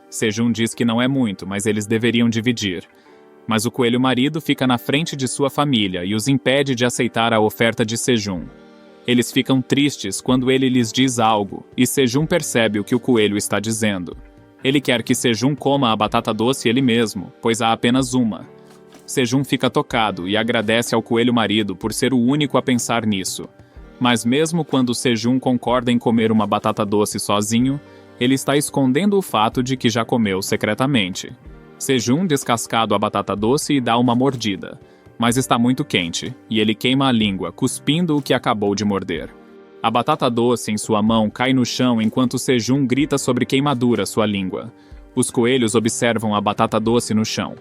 Sejun diz que não é muito, mas eles deveriam dividir. Mas o coelho marido fica na frente de sua família e os impede de aceitar a oferta de Sejun. Eles ficam tristes quando ele lhes diz algo, e Sejun percebe o que o coelho está dizendo. Ele quer que Sejun coma a batata doce ele mesmo, pois há apenas uma. Sejun fica tocado e agradece ao coelho marido por ser o único a pensar nisso. Mas mesmo quando Sejun concorda em comer uma batata doce sozinho, ele está escondendo o fato de que já comeu secretamente. Sejun descascado a batata doce e dá uma mordida, mas está muito quente, e ele queima a língua, cuspindo o que acabou de morder. A batata doce em sua mão cai no chão enquanto Sejun grita sobre queimadura sua língua. Os coelhos observam a batata doce no chão.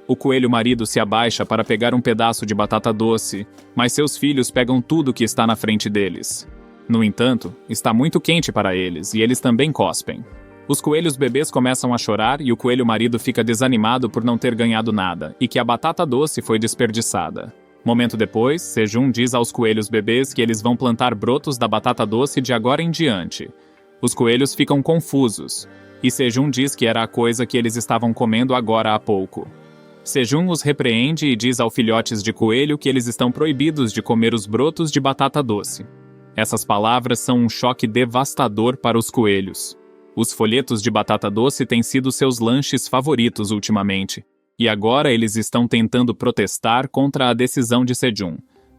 O coelho marido se abaixa para pegar um pedaço de batata doce, mas seus filhos pegam tudo que está na frente deles. No entanto, está muito quente para eles e eles também cospem. Os coelhos bebês começam a chorar e o coelho marido fica desanimado por não ter ganhado nada e que a batata doce foi desperdiçada. Momento depois, Sejun diz aos coelhos bebês que eles vão plantar brotos da batata doce de agora em diante. Os coelhos ficam confusos, e Sejun diz que era a coisa que eles estavam comendo agora há pouco. Sejun os repreende e diz aos filhotes de coelho que eles estão proibidos de comer os brotos de batata doce. Essas palavras são um choque devastador para os coelhos. Os folhetos de batata doce têm sido seus lanches favoritos ultimamente. E agora eles estão tentando protestar contra a decisão de Sejun.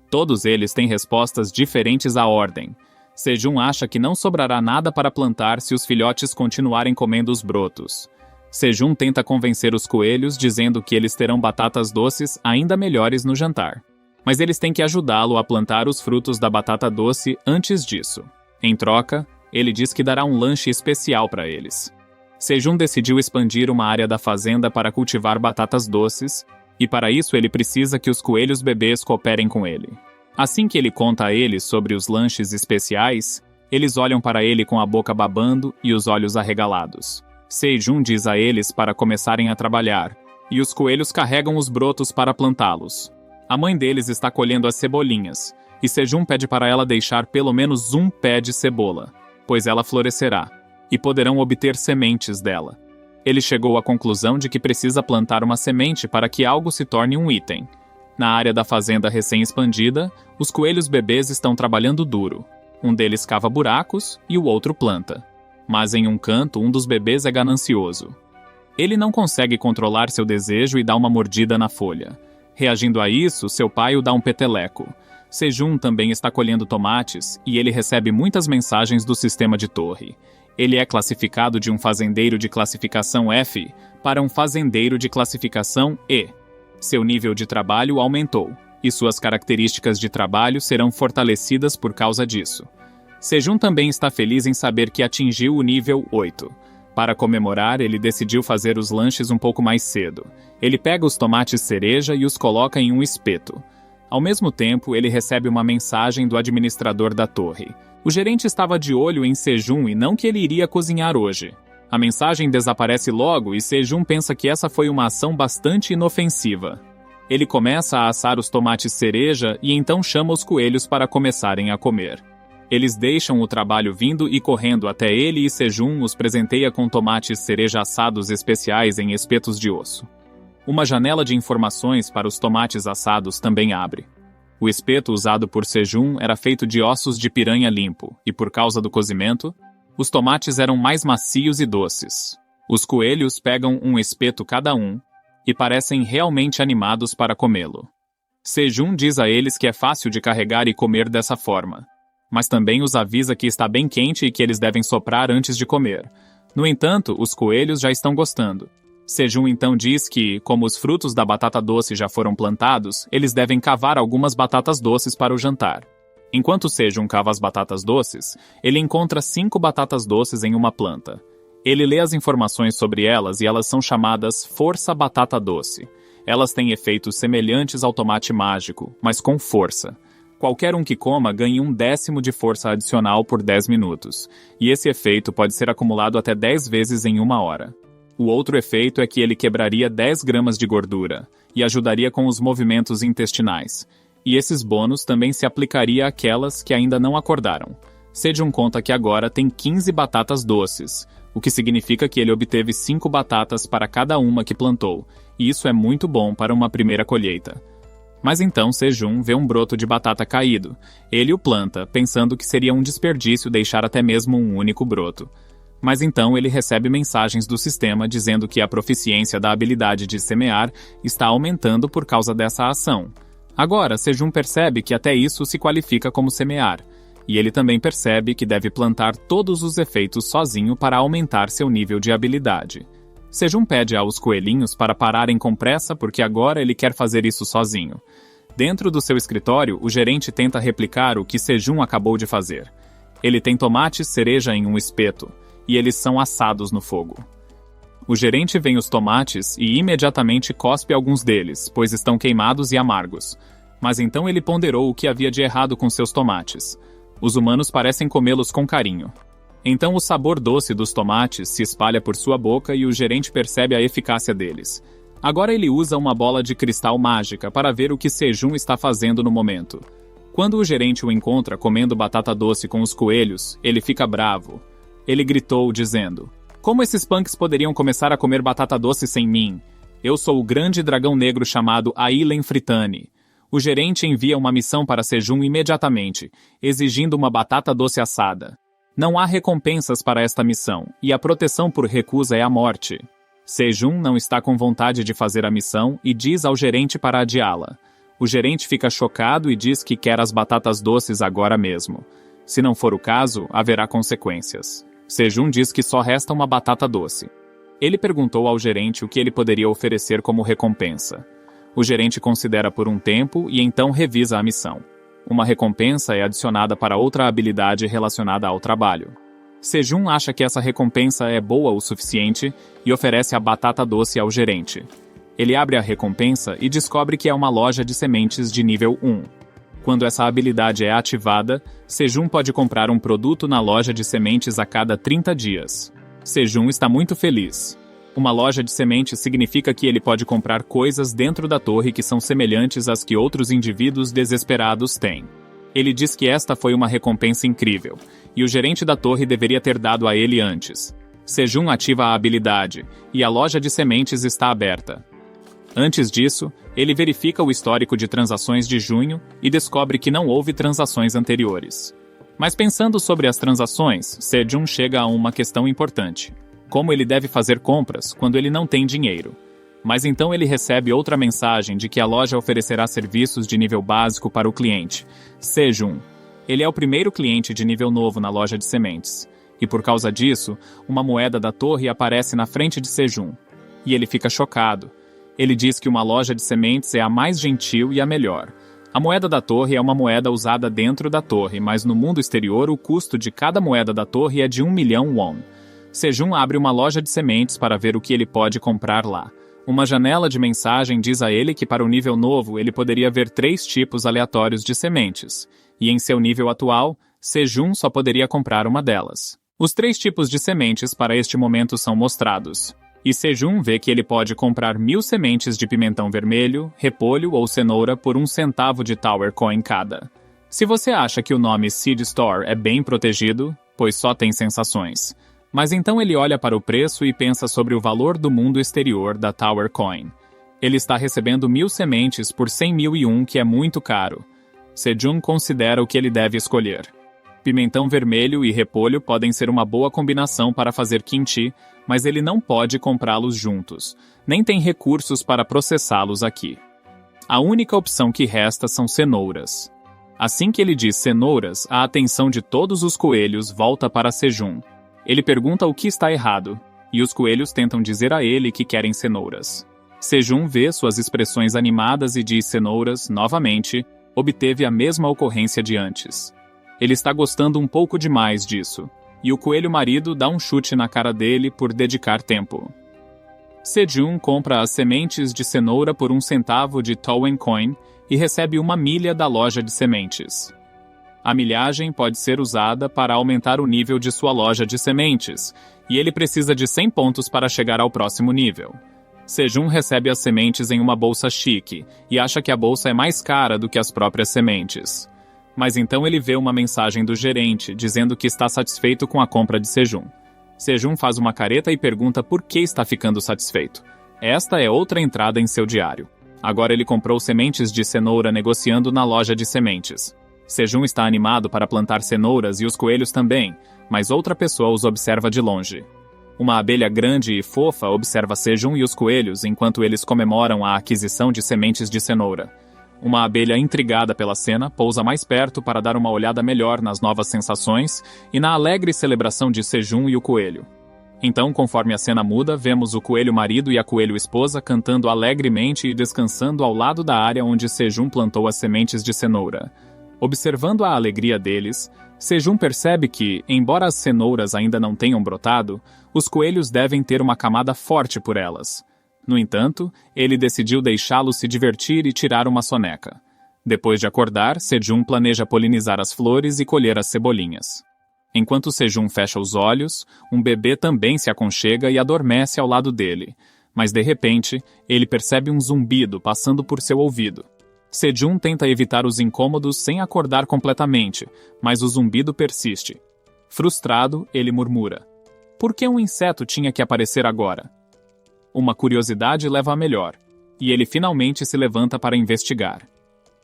Todos eles têm respostas diferentes à ordem. Sejun acha que não sobrará nada para plantar se os filhotes continuarem comendo os brotos. Sejun tenta convencer os coelhos dizendo que eles terão batatas doces ainda melhores no jantar. Mas eles têm que ajudá-lo a plantar os frutos da batata doce antes disso. Em troca, ele diz que dará um lanche especial para eles. Sejun decidiu expandir uma área da fazenda para cultivar batatas doces, e para isso ele precisa que os coelhos bebês cooperem com ele. Assim que ele conta a eles sobre os lanches especiais, eles olham para ele com a boca babando e os olhos arregalados. Sejun diz a eles para começarem a trabalhar, e os coelhos carregam os brotos para plantá-los. A mãe deles está colhendo as cebolinhas, e Sejun pede para ela deixar pelo menos um pé de cebola, pois ela florescerá, e poderão obter sementes dela. Ele chegou à conclusão de que precisa plantar uma semente para que algo se torne um item. Na área da fazenda recém-expandida, os coelhos bebês estão trabalhando duro. Um deles cava buracos e o outro planta. Mas em um canto, um dos bebês é ganancioso. Ele não consegue controlar seu desejo e dá uma mordida na folha. Reagindo a isso, seu pai o dá um peteleco. Sejun também está colhendo tomates e ele recebe muitas mensagens do sistema de torre. Ele é classificado de um fazendeiro de classificação F para um fazendeiro de classificação E. Seu nível de trabalho aumentou, e suas características de trabalho serão fortalecidas por causa disso. Sejun também está feliz em saber que atingiu o nível 8. Para comemorar, ele decidiu fazer os lanches um pouco mais cedo. Ele pega os tomates cereja e os coloca em um espeto. Ao mesmo tempo, ele recebe uma mensagem do administrador da torre. O gerente estava de olho em Sejun e não que ele iria cozinhar hoje. A mensagem desaparece logo e Sejun pensa que essa foi uma ação bastante inofensiva. Ele começa a assar os tomates cereja e então chama os coelhos para começarem a comer. Eles deixam o trabalho vindo e correndo até ele e Sejun os presenteia com tomates cereja assados especiais em espetos de osso. Uma janela de informações para os tomates assados também abre. O espeto usado por Sejun era feito de ossos de piranha limpo, e por causa do cozimento, os tomates eram mais macios e doces. Os coelhos pegam um espeto cada um, e parecem realmente animados para comê-lo. Sejun diz a eles que é fácil de carregar e comer dessa forma, mas também os avisa que está bem quente e que eles devem soprar antes de comer. No entanto, os coelhos já estão gostando. Sejun então diz que, como os frutos da batata doce já foram plantados, eles devem cavar algumas batatas doces para o jantar. Enquanto Sejun cava as batatas doces, ele encontra 5 batatas doces em uma planta. Ele lê as informações sobre elas e elas são chamadas Força Batata Doce. Elas têm efeitos semelhantes ao tomate mágico, mas com força. Qualquer um que coma ganha 1/10 de força adicional por 10 minutos, e esse efeito pode ser acumulado até 10 vezes em 1 hora. O outro efeito é que ele quebraria 10 gramas de gordura e ajudaria com os movimentos intestinais. E esses bônus também se aplicaria àquelas que ainda não acordaram. Sejun conta que agora tem 15 batatas doces, o que significa que ele obteve 5 batatas para cada uma que plantou, e isso é muito bom para uma primeira colheita. Mas então Sejun vê um broto de batata caído. Ele o planta, pensando que seria um desperdício deixar até mesmo um único broto. Mas então ele recebe mensagens do sistema dizendo que a proficiência da habilidade de semear está aumentando por causa dessa ação. Agora, Sejun percebe que até isso se qualifica como semear, e ele também percebe que deve plantar todos os efeitos sozinho para aumentar seu nível de habilidade. Sejun pede aos coelhinhos para pararem com pressa porque agora ele quer fazer isso sozinho. Dentro do seu escritório, o gerente tenta replicar o que Sejun acabou de fazer. Ele tem tomates cereja em um espeto, e eles são assados no fogo. O gerente vê os tomates e imediatamente cospe alguns deles, pois estão queimados e amargos. Mas então ele ponderou o que havia de errado com seus tomates. Os humanos parecem comê-los com carinho. Então o sabor doce dos tomates se espalha por sua boca e o gerente percebe a eficácia deles. Agora ele usa uma bola de cristal mágica para ver o que Sejun está fazendo no momento. Quando o gerente o encontra comendo batata doce com os coelhos, ele fica bravo. Ele gritou, dizendo: "Como esses punks poderiam começar a comer batata doce sem mim? Eu sou o grande dragão negro chamado Ailen Fritani." O gerente envia uma missão para Sejun imediatamente, exigindo uma batata doce assada. Não há recompensas para esta missão, e a proteção por recusa é a morte. Sejun não está com vontade de fazer a missão e diz ao gerente para adiá-la. O gerente fica chocado e diz que quer as batatas doces agora mesmo. Se não for o caso, haverá consequências. Sejun diz que só resta uma batata doce. Ele perguntou ao gerente o que ele poderia oferecer como recompensa. O gerente considera por um tempo e então revisa a missão. Uma recompensa é adicionada para outra habilidade relacionada ao trabalho. Sejun acha que essa recompensa é boa o suficiente e oferece a batata doce ao gerente. Ele abre a recompensa e descobre que é uma loja de sementes de nível 1. Quando essa habilidade é ativada, Sejun pode comprar um produto na loja de sementes a cada 30 dias. Sejun está muito feliz. Uma loja de sementes significa que ele pode comprar coisas dentro da torre que são semelhantes às que outros indivíduos desesperados têm. Ele diz que esta foi uma recompensa incrível, e o gerente da torre deveria ter dado a ele antes. Sejun ativa a habilidade, e a loja de sementes está aberta. Antes disso, ele verifica o histórico de transações de junho e descobre que não houve transações anteriores. Mas pensando sobre as transações, Sejun chega a uma questão importante. Como ele deve fazer compras quando ele não tem dinheiro? Mas então ele recebe outra mensagem de que a loja oferecerá serviços de nível básico para o cliente, Sejun. Ele é o primeiro cliente de nível novo na loja de sementes. E por causa disso, uma moeda da torre aparece na frente de Sejun. E ele fica chocado. Ele diz que uma loja de sementes é a mais gentil e a melhor. A moeda da torre é uma moeda usada dentro da torre, mas no mundo exterior o custo de cada moeda da torre é de 1 milhão won. Sejun abre uma loja de sementes para ver o que ele pode comprar lá. Uma janela de mensagem diz a ele que para o nível novo ele poderia ver 3 tipos aleatórios de sementes. E em seu nível atual, Sejun só poderia comprar uma delas. Os 3 tipos de sementes para este momento são mostrados. E Sejun vê que ele pode comprar 1000 sementes de pimentão vermelho, repolho ou cenoura por 1 centavo de Tower Coin cada. Se você acha que o nome Seed Store é bem protegido, pois só tem sensações. Mas então ele olha para o preço e pensa sobre o valor do mundo exterior da Tower Coin. Ele está recebendo 1000 sementes por 100.001, que é muito caro. Sejun considera o que ele deve escolher. Pimentão vermelho e repolho podem ser uma boa combinação para fazer kimchi, mas ele não pode comprá-los juntos, nem tem recursos para processá-los aqui. A única opção que resta são cenouras. Assim que ele diz cenouras, a atenção de todos os coelhos volta para Sejun. Ele pergunta o que está errado, e os coelhos tentam dizer a ele que querem cenouras. Sejun vê suas expressões animadas e diz cenouras, novamente, obteve a mesma ocorrência de antes. Ele está gostando um pouco demais disso, e o coelho marido dá um chute na cara dele por dedicar tempo. Sejun compra as sementes de cenoura por 1 centavo de Towen Coin e recebe 1 milha da loja de sementes. A milhagem pode ser usada para aumentar o nível de sua loja de sementes, e ele precisa de 100 pontos para chegar ao próximo nível. Sejun recebe as sementes em uma bolsa chique, e acha que a bolsa é mais cara do que as próprias sementes. Mas então ele vê uma mensagem do gerente, dizendo que está satisfeito com a compra de Sejun. Sejun faz uma careta e pergunta por que está ficando satisfeito. Esta é outra entrada em seu diário. Agora ele comprou sementes de cenoura negociando na loja de sementes. Sejun está animado para plantar cenouras e os coelhos também, mas outra pessoa os observa de longe. Uma abelha grande e fofa observa Sejun e os coelhos enquanto eles comemoram a aquisição de sementes de cenoura. Uma abelha intrigada pela cena pousa mais perto para dar uma olhada melhor nas novas sensações e na alegre celebração de Sejun e o coelho. Então, conforme a cena muda, vemos o coelho marido e a coelho esposa cantando alegremente e descansando ao lado da área onde Sejun plantou as sementes de cenoura. Observando a alegria deles, Sejun percebe que, embora as cenouras ainda não tenham brotado, os coelhos devem ter uma camada forte por elas. No entanto, ele decidiu deixá-los se divertir e tirar uma soneca. Depois de acordar, Sejun planeja polinizar as flores e colher as cebolinhas. Enquanto Sejun fecha os olhos, um bebê também se aconchega e adormece ao lado dele, mas de repente, ele percebe um zumbido passando por seu ouvido. Sejun tenta evitar os incômodos sem acordar completamente, mas o zumbido persiste. Frustrado, ele murmura: por que um inseto tinha que aparecer agora? Uma curiosidade leva a melhor, e ele finalmente se levanta para investigar.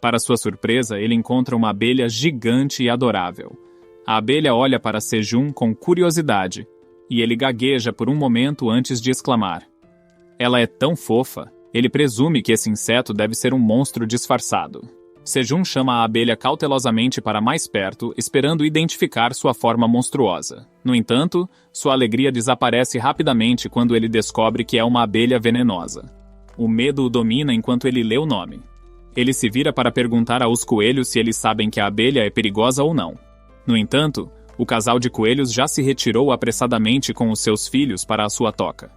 Para sua surpresa, ele encontra uma abelha gigante e adorável. A abelha olha para Sejun com curiosidade, e ele gagueja por um momento antes de exclamar. Ela é tão fofa. Ele presume que esse inseto deve ser um monstro disfarçado. Sejun chama a abelha cautelosamente para mais perto, esperando identificar sua forma monstruosa. No entanto, sua alegria desaparece rapidamente quando ele descobre que é uma abelha venenosa. O medo o domina enquanto ele lê o nome. Ele se vira para perguntar aos coelhos se eles sabem que a abelha é perigosa ou não. No entanto, o casal de coelhos já se retirou apressadamente com os seus filhos para a sua toca.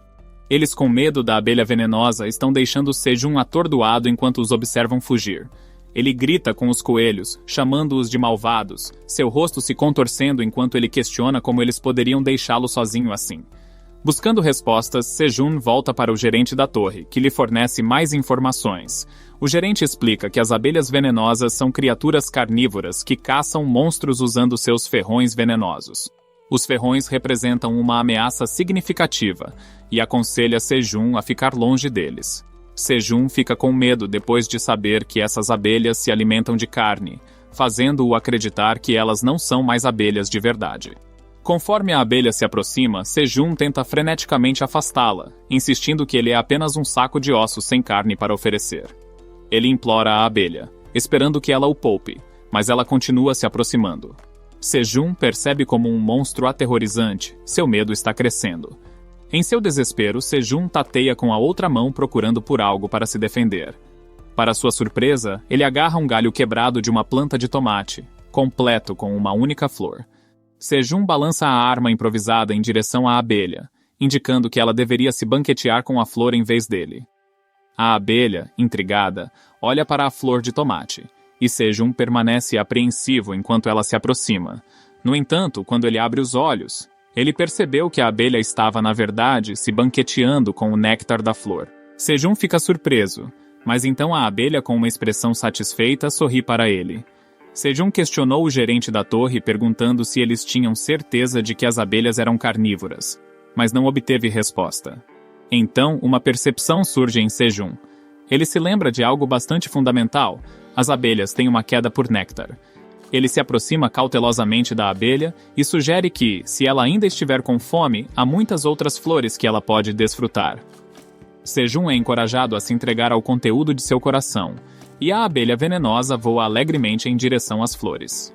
Eles, com medo da abelha venenosa, estão deixando Sejun atordoado enquanto os observam fugir. Ele grita com os coelhos, chamando-os de malvados, seu rosto se contorcendo enquanto ele questiona como eles poderiam deixá-lo sozinho assim. Buscando respostas, Sejun volta para o gerente da torre, que lhe fornece mais informações. O gerente explica que as abelhas venenosas são criaturas carnívoras que caçam monstros usando seus ferrões venenosos. Os ferrões representam uma ameaça significativa e aconselha Sejun a ficar longe deles. Sejun fica com medo depois de saber que essas abelhas se alimentam de carne, fazendo-o acreditar que elas não são mais abelhas de verdade. Conforme a abelha se aproxima, Sejun tenta freneticamente afastá-la, insistindo que ele é apenas um saco de ossos sem carne para oferecer. Ele implora a abelha, esperando que ela o poupe, mas ela continua se aproximando. Sejun percebe como um monstro aterrorizante, seu medo está crescendo. Em seu desespero, Sejun tateia com a outra mão procurando por algo para se defender. Para sua surpresa, ele agarra um galho quebrado de uma planta de tomate, completo com uma única flor. Sejun balança a arma improvisada em direção à abelha, indicando que ela deveria se banquetear com a flor em vez dele. A abelha, intrigada, olha para a flor de tomate, e Sejun permanece apreensivo enquanto ela se aproxima. No entanto, quando ele abre os olhos, ele percebeu que a abelha estava, na verdade, se banqueteando com o néctar da flor. Sejun fica surpreso, mas então a abelha, com uma expressão satisfeita, sorri para ele. Sejun questionou o gerente da torre perguntando se eles tinham certeza de que as abelhas eram carnívoras, mas não obteve resposta. Então, uma percepção surge em Sejun. Ele se lembra de algo bastante fundamental: as abelhas têm uma queda por néctar. Ele se aproxima cautelosamente da abelha e sugere que, se ela ainda estiver com fome, há muitas outras flores que ela pode desfrutar. Sejun é encorajado a se entregar ao conteúdo de seu coração, e a abelha venenosa voa alegremente em direção às flores.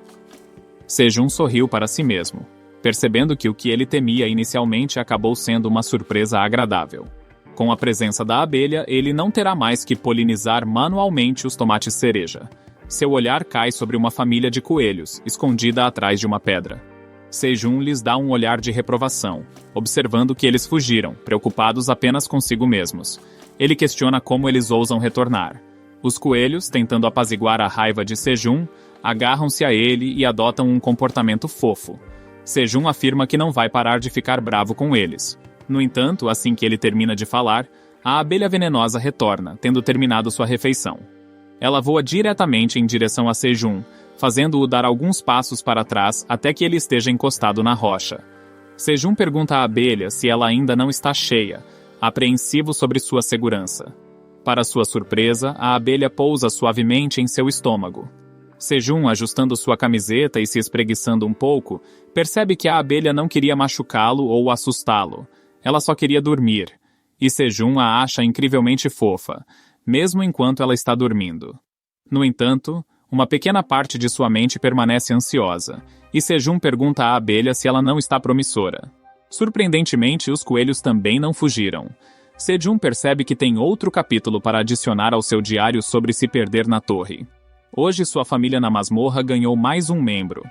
Sejun sorriu para si mesmo, percebendo que o que ele temia inicialmente acabou sendo uma surpresa agradável. Com a presença da abelha, ele não terá mais que polinizar manualmente os tomates cereja. Seu olhar cai sobre uma família de coelhos, escondida atrás de uma pedra. Sejun lhes dá um olhar de reprovação, observando que eles fugiram, preocupados apenas consigo mesmos. Ele questiona como eles ousam retornar. Os coelhos, tentando apaziguar a raiva de Sejun, agarram-se a ele e adotam um comportamento fofo. Sejun afirma que não vai parar de ficar bravo com eles. No entanto, assim que ele termina de falar, a abelha venenosa retorna, tendo terminado sua refeição. Ela voa diretamente em direção a Sejun, fazendo-o dar alguns passos para trás até que ele esteja encostado na rocha. Sejun pergunta à abelha se ela ainda não está cheia, apreensivo sobre sua segurança. Para sua surpresa, a abelha pousa suavemente em seu estômago. Sejun, ajustando sua camiseta e se espreguiçando um pouco, percebe que a abelha não queria machucá-lo ou assustá-lo. Ela só queria dormir. E Sejun a acha incrivelmente fofa, mesmo enquanto ela está dormindo. No entanto, uma pequena parte de sua mente permanece ansiosa, e Sejun pergunta à abelha se ela não está promissora. Surpreendentemente, os coelhos também não fugiram. Sejun percebe que tem outro capítulo para adicionar ao seu diário sobre se perder na torre. Hoje, sua família na masmorra ganhou mais um membro.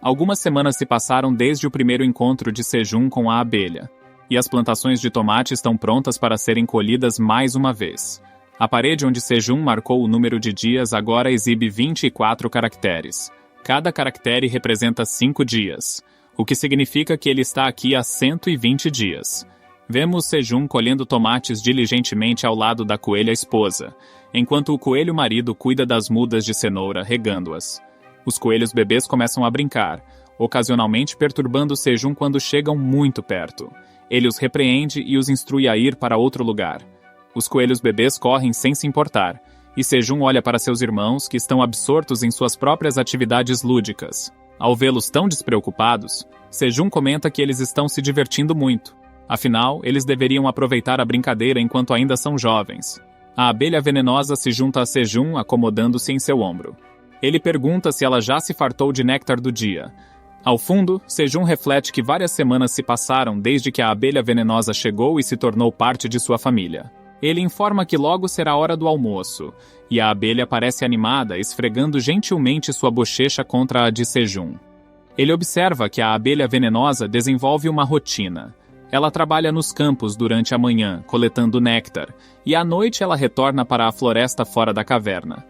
Algumas semanas se passaram desde o primeiro encontro de Sejun com a abelha, e as plantações de tomate estão prontas para serem colhidas mais uma vez. A parede onde Sejun marcou o número de dias agora exibe 24 caracteres. Cada caractere representa 5 dias, o que significa que ele está aqui há 120 dias. Vemos Sejun colhendo tomates diligentemente ao lado da coelha esposa, enquanto o coelho marido cuida das mudas de cenoura, regando-as. Os coelhos bebês começam a brincar, ocasionalmente perturbando Sejun quando chegam muito perto. Ele os repreende e os instrui a ir para outro lugar. Os coelhos bebês correm sem se importar, e Sejun olha para seus irmãos, que estão absortos em suas próprias atividades lúdicas. Ao vê-los tão despreocupados, Sejun comenta que eles estão se divertindo muito. Afinal, eles deveriam aproveitar a brincadeira enquanto ainda são jovens. A abelha venenosa se junta a Sejun, acomodando-se em seu ombro. Ele pergunta se ela já se fartou de néctar do dia. Ao fundo, Sejun reflete que várias semanas se passaram desde que a abelha venenosa chegou e se tornou parte de sua família. Ele informa que logo será hora do almoço, e a abelha parece animada, esfregando gentilmente sua bochecha contra a de Sejun. Ele observa que a abelha venenosa desenvolve uma rotina. Ela trabalha nos campos durante a manhã, coletando néctar, e à noite ela retorna para a floresta fora da caverna.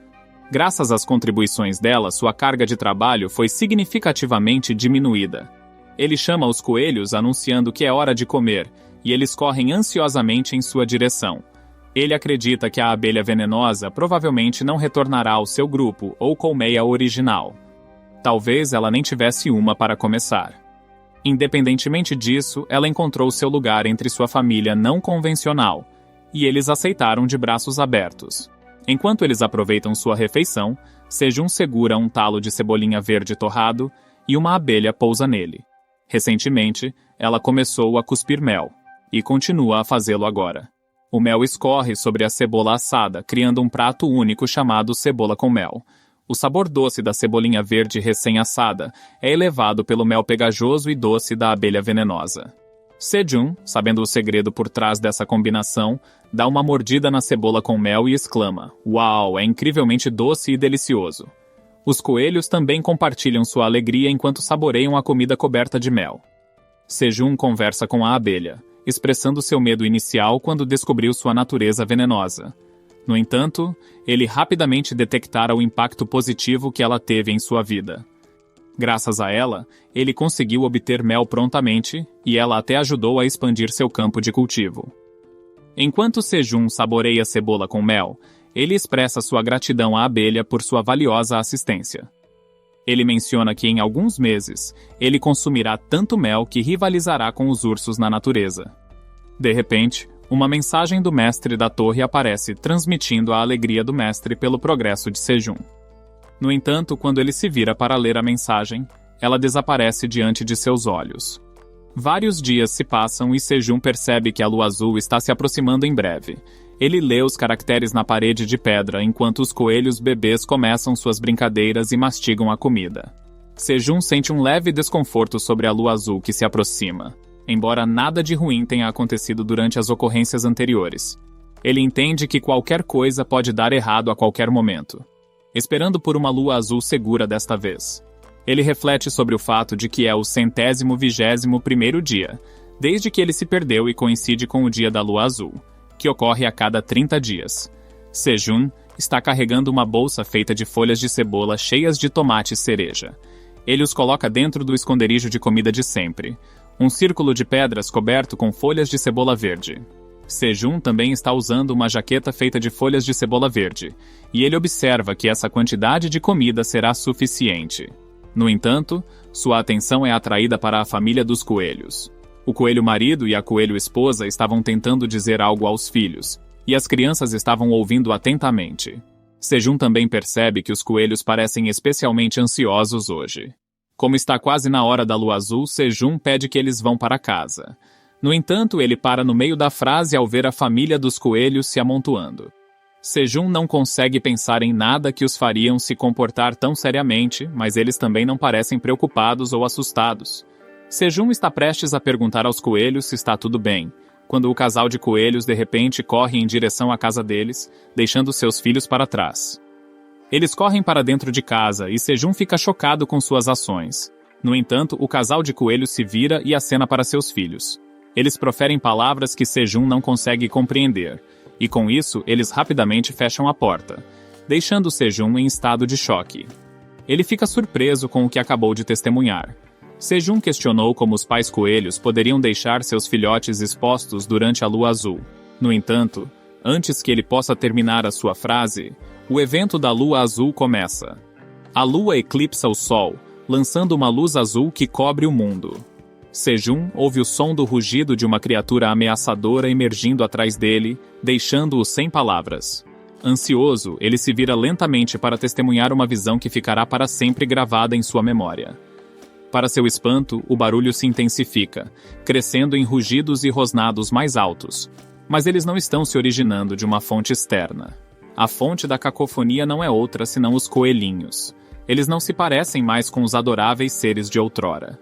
Graças às contribuições dela, sua carga de trabalho foi significativamente diminuída. Ele chama os coelhos anunciando que é hora de comer, e eles correm ansiosamente em sua direção. Ele acredita que a abelha venenosa provavelmente não retornará ao seu grupo ou colmeia original. Talvez ela nem tivesse uma para começar. Independentemente disso, ela encontrou seu lugar entre sua família não convencional, e eles aceitaram de braços abertos. Enquanto eles aproveitam sua refeição, Sejun segura um talo de cebolinha verde torrado e uma abelha pousa nele. Recentemente, ela começou a cuspir mel, e continua a fazê-lo agora. O mel escorre sobre a cebola assada, criando um prato único chamado cebola com mel. O sabor doce da cebolinha verde recém-assada é elevado pelo mel pegajoso e doce da abelha venenosa. Sejun, sabendo o segredo por trás dessa combinação, dá uma mordida na cebola com mel e exclama: "Uau, é incrivelmente doce e delicioso!" Os coelhos também compartilham sua alegria enquanto saboreiam a comida coberta de mel. Sejun conversa com a abelha, expressando seu medo inicial quando descobriu sua natureza venenosa. No entanto, ele rapidamente detectara o impacto positivo que ela teve em sua vida. Graças a ela, ele conseguiu obter mel prontamente, e ela até ajudou a expandir seu campo de cultivo. Enquanto Sejun saboreia cebola com mel, ele expressa sua gratidão à abelha por sua valiosa assistência. Ele menciona que em alguns meses, ele consumirá tanto mel que rivalizará com os ursos na natureza. De repente, uma mensagem do mestre da torre aparece, transmitindo a alegria do mestre pelo progresso de Sejun. No entanto, quando ele se vira para ler a mensagem, ela desaparece diante de seus olhos. Vários dias se passam e Sejun percebe que a lua azul está se aproximando em breve. Ele lê os caracteres na parede de pedra enquanto os coelhos bebês começam suas brincadeiras e mastigam a comida. Sejun sente um leve desconforto sobre a lua azul que se aproxima, embora nada de ruim tenha acontecido durante as ocorrências anteriores. Ele entende que qualquer coisa pode dar errado a qualquer momento, esperando por uma lua azul segura desta vez. Ele reflete sobre o fato de que é o 121º dia, desde que ele se perdeu e coincide com o dia da lua azul, que ocorre a cada 30 dias. Sejun está carregando uma bolsa feita de folhas de cebola cheias de tomate cereja. Ele os coloca dentro do esconderijo de comida de sempre, um círculo de pedras coberto com folhas de cebola verde. Sejun também está usando uma jaqueta feita de folhas de cebola verde, e ele observa que essa quantidade de comida será suficiente. No entanto, sua atenção é atraída para a família dos coelhos. O coelho marido e a coelho esposa estavam tentando dizer algo aos filhos, e as crianças estavam ouvindo atentamente. Sejun também percebe que os coelhos parecem especialmente ansiosos hoje. Como está quase na hora da lua azul, Sejun pede que eles vão para casa. No entanto, ele para no meio da frase ao ver a família dos coelhos se amontoando. Sejun não consegue pensar em nada que os fariam se comportar tão seriamente, mas eles também não parecem preocupados ou assustados. Sejun está prestes a perguntar aos coelhos se está tudo bem, quando o casal de coelhos de repente corre em direção à casa deles, deixando seus filhos para trás. Eles correm para dentro de casa e Sejun fica chocado com suas ações. No entanto, o casal de coelhos se vira e acena para seus filhos. Eles proferem palavras que Sejun não consegue compreender, e com isso eles rapidamente fecham a porta, deixando Sejun em estado de choque. Ele fica surpreso com o que acabou de testemunhar. Sejun questionou como os pais coelhos poderiam deixar seus filhotes expostos durante a lua azul. No entanto, antes que ele possa terminar a sua frase, o evento da lua azul começa. A lua eclipsa o sol, lançando uma luz azul que cobre o mundo. Sejun ouve o som do rugido de uma criatura ameaçadora emergindo atrás dele, deixando-o sem palavras. Ansioso, ele se vira lentamente para testemunhar uma visão que ficará para sempre gravada em sua memória. Para seu espanto, o barulho se intensifica, crescendo em rugidos e rosnados mais altos. Mas eles não estão se originando de uma fonte externa. A fonte da cacofonia não é outra senão os coelhinhos. Eles não se parecem mais com os adoráveis seres de outrora.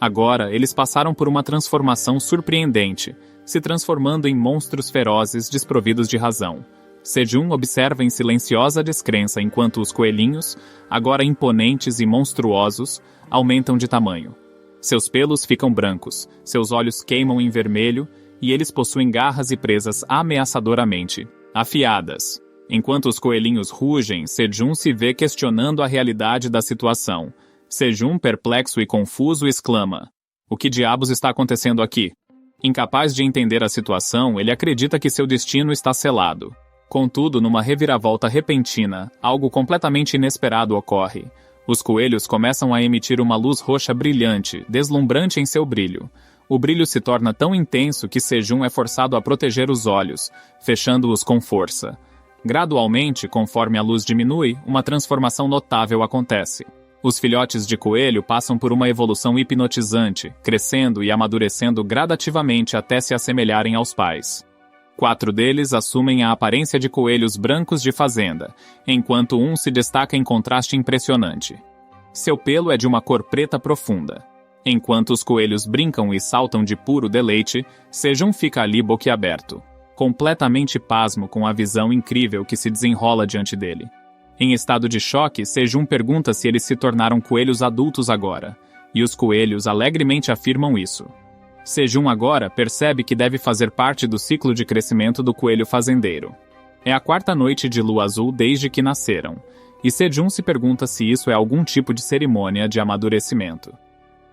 Agora, eles passaram por uma transformação surpreendente, se transformando em monstros ferozes desprovidos de razão. Sejun observa em silenciosa descrença enquanto os coelhinhos, agora imponentes e monstruosos, aumentam de tamanho. Seus pelos ficam brancos, seus olhos queimam em vermelho e eles possuem garras e presas ameaçadoramente, afiadas. Enquanto os coelhinhos rugem, Sejun se vê questionando a realidade da situação. Sejun, perplexo e confuso, exclama: "O que diabos está acontecendo aqui?" Incapaz de entender a situação, ele acredita que seu destino está selado. Contudo, numa reviravolta repentina, algo completamente inesperado ocorre. Os coelhos começam a emitir uma luz roxa brilhante, deslumbrante em seu brilho. O brilho se torna tão intenso que Sejun é forçado a proteger os olhos, fechando-os com força. Gradualmente, conforme a luz diminui, uma transformação notável acontece. Os filhotes de coelho passam por uma evolução hipnotizante, crescendo e amadurecendo gradativamente até se assemelharem aos pais. 4 deles assumem a aparência de coelhos brancos de fazenda, enquanto um se destaca em contraste impressionante. Seu pelo é de uma cor preta profunda. Enquanto os coelhos brincam e saltam de puro deleite, Sejun fica ali boquiaberto, completamente pasmo com a visão incrível que se desenrola diante dele. Em estado de choque, Sejun pergunta se eles se tornaram coelhos adultos agora, e os coelhos alegremente afirmam isso. Sejun agora percebe que deve fazer parte do ciclo de crescimento do coelho fazendeiro. É a 4ª noite de lua azul desde que nasceram, e Sejun se pergunta se isso é algum tipo de cerimônia de amadurecimento.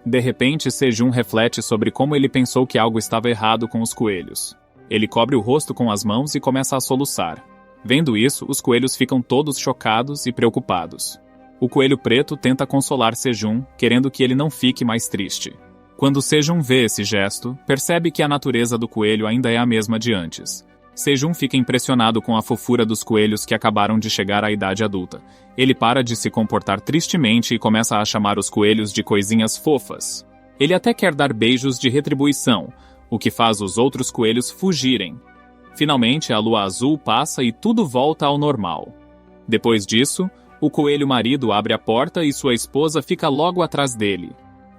De repente, Sejun reflete sobre como ele pensou que algo estava errado com os coelhos. Ele cobre o rosto com as mãos e começa a soluçar. Vendo isso, os coelhos ficam todos chocados e preocupados. O coelho preto tenta consolar Sejun, querendo que ele não fique mais triste. Quando Sejun vê esse gesto, percebe que a natureza do coelho ainda é a mesma de antes. Sejun fica impressionado com a fofura dos coelhos que acabaram de chegar à idade adulta. Ele para de se comportar tristemente e começa a chamar os coelhos de coisinhas fofas. Ele até quer dar beijos de retribuição, o que faz os outros coelhos fugirem. Finalmente, a lua azul passa e tudo volta ao normal. Depois disso, o coelho marido abre a porta e sua esposa fica logo atrás dele.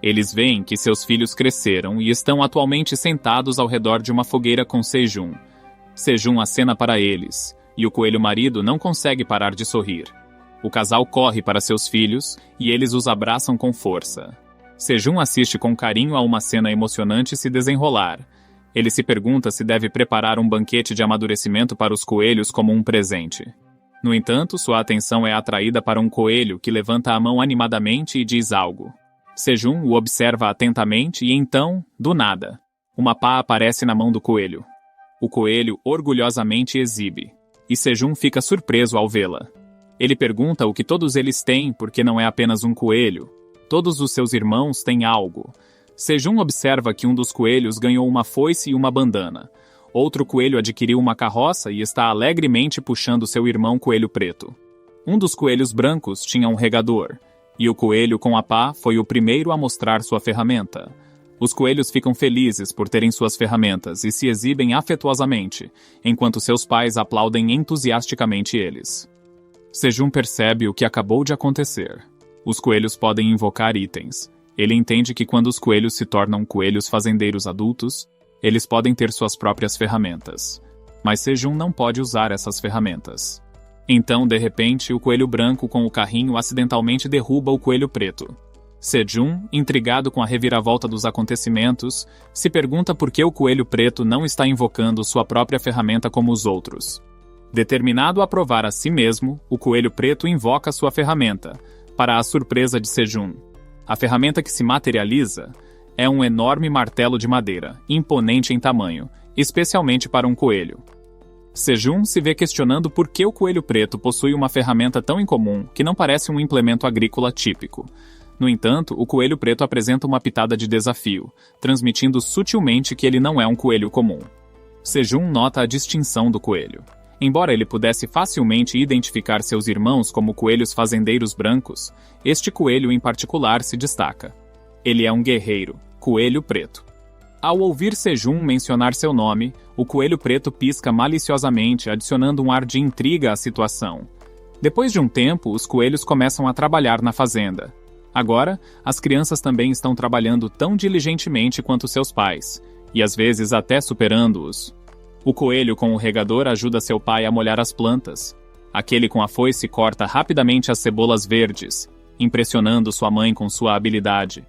Eles veem que seus filhos cresceram e estão atualmente sentados ao redor de uma fogueira com Sejun. Sejun acena para eles, e o coelho marido não consegue parar de sorrir. O casal corre para seus filhos e eles os abraçam com força. Sejun assiste com carinho a uma cena emocionante se desenrolar. Ele se pergunta se deve preparar um banquete de amadurecimento para os coelhos como um presente. No entanto, sua atenção é atraída para um coelho que levanta a mão animadamente e diz algo. Sejun o observa atentamente e então, do nada, uma pá aparece na mão do coelho. O coelho orgulhosamente exibe, e Sejun fica surpreso ao vê-la. Ele pergunta o que todos eles têm porque não é apenas um coelho. Todos os seus irmãos têm algo. Sejun observa que um dos coelhos ganhou uma foice e uma bandana. Outro coelho adquiriu uma carroça e está alegremente puxando seu irmão coelho preto. Um dos coelhos brancos tinha um regador, e o coelho com a pá foi o primeiro a mostrar sua ferramenta. Os coelhos ficam felizes por terem suas ferramentas e se exibem afetuosamente, enquanto seus pais aplaudem entusiasticamente eles. Sejun percebe o que acabou de acontecer. Os coelhos podem invocar itens. Ele entende que quando os coelhos se tornam coelhos fazendeiros adultos, eles podem ter suas próprias ferramentas. Mas Sejun não pode usar essas ferramentas. Então, de repente, o coelho branco com o carrinho acidentalmente derruba o coelho preto. Sejun, intrigado com a reviravolta dos acontecimentos, se pergunta por que o coelho preto não está invocando sua própria ferramenta como os outros. Determinado a provar a si mesmo, o coelho preto invoca sua ferramenta, para a surpresa de Sejun. A ferramenta que se materializa é um enorme martelo de madeira, imponente em tamanho, especialmente para um coelho. Sejun se vê questionando por que o coelho preto possui uma ferramenta tão incomum que não parece um implemento agrícola típico. No entanto, o coelho preto apresenta uma pitada de desafio, transmitindo sutilmente que ele não é um coelho comum. Sejun nota a distinção do coelho. Embora ele pudesse facilmente identificar seus irmãos como coelhos fazendeiros brancos, este coelho em particular se destaca. Ele é um guerreiro, coelho preto. Ao ouvir Sejun mencionar seu nome, o coelho preto pisca maliciosamente, adicionando um ar de intriga à situação. Depois de um tempo, os coelhos começam a trabalhar na fazenda. Agora, as crianças também estão trabalhando tão diligentemente quanto seus pais, e às vezes até superando-os. O coelho com o regador ajuda seu pai a molhar as plantas. Aquele com a foice corta rapidamente as cebolas verdes, impressionando sua mãe com sua habilidade.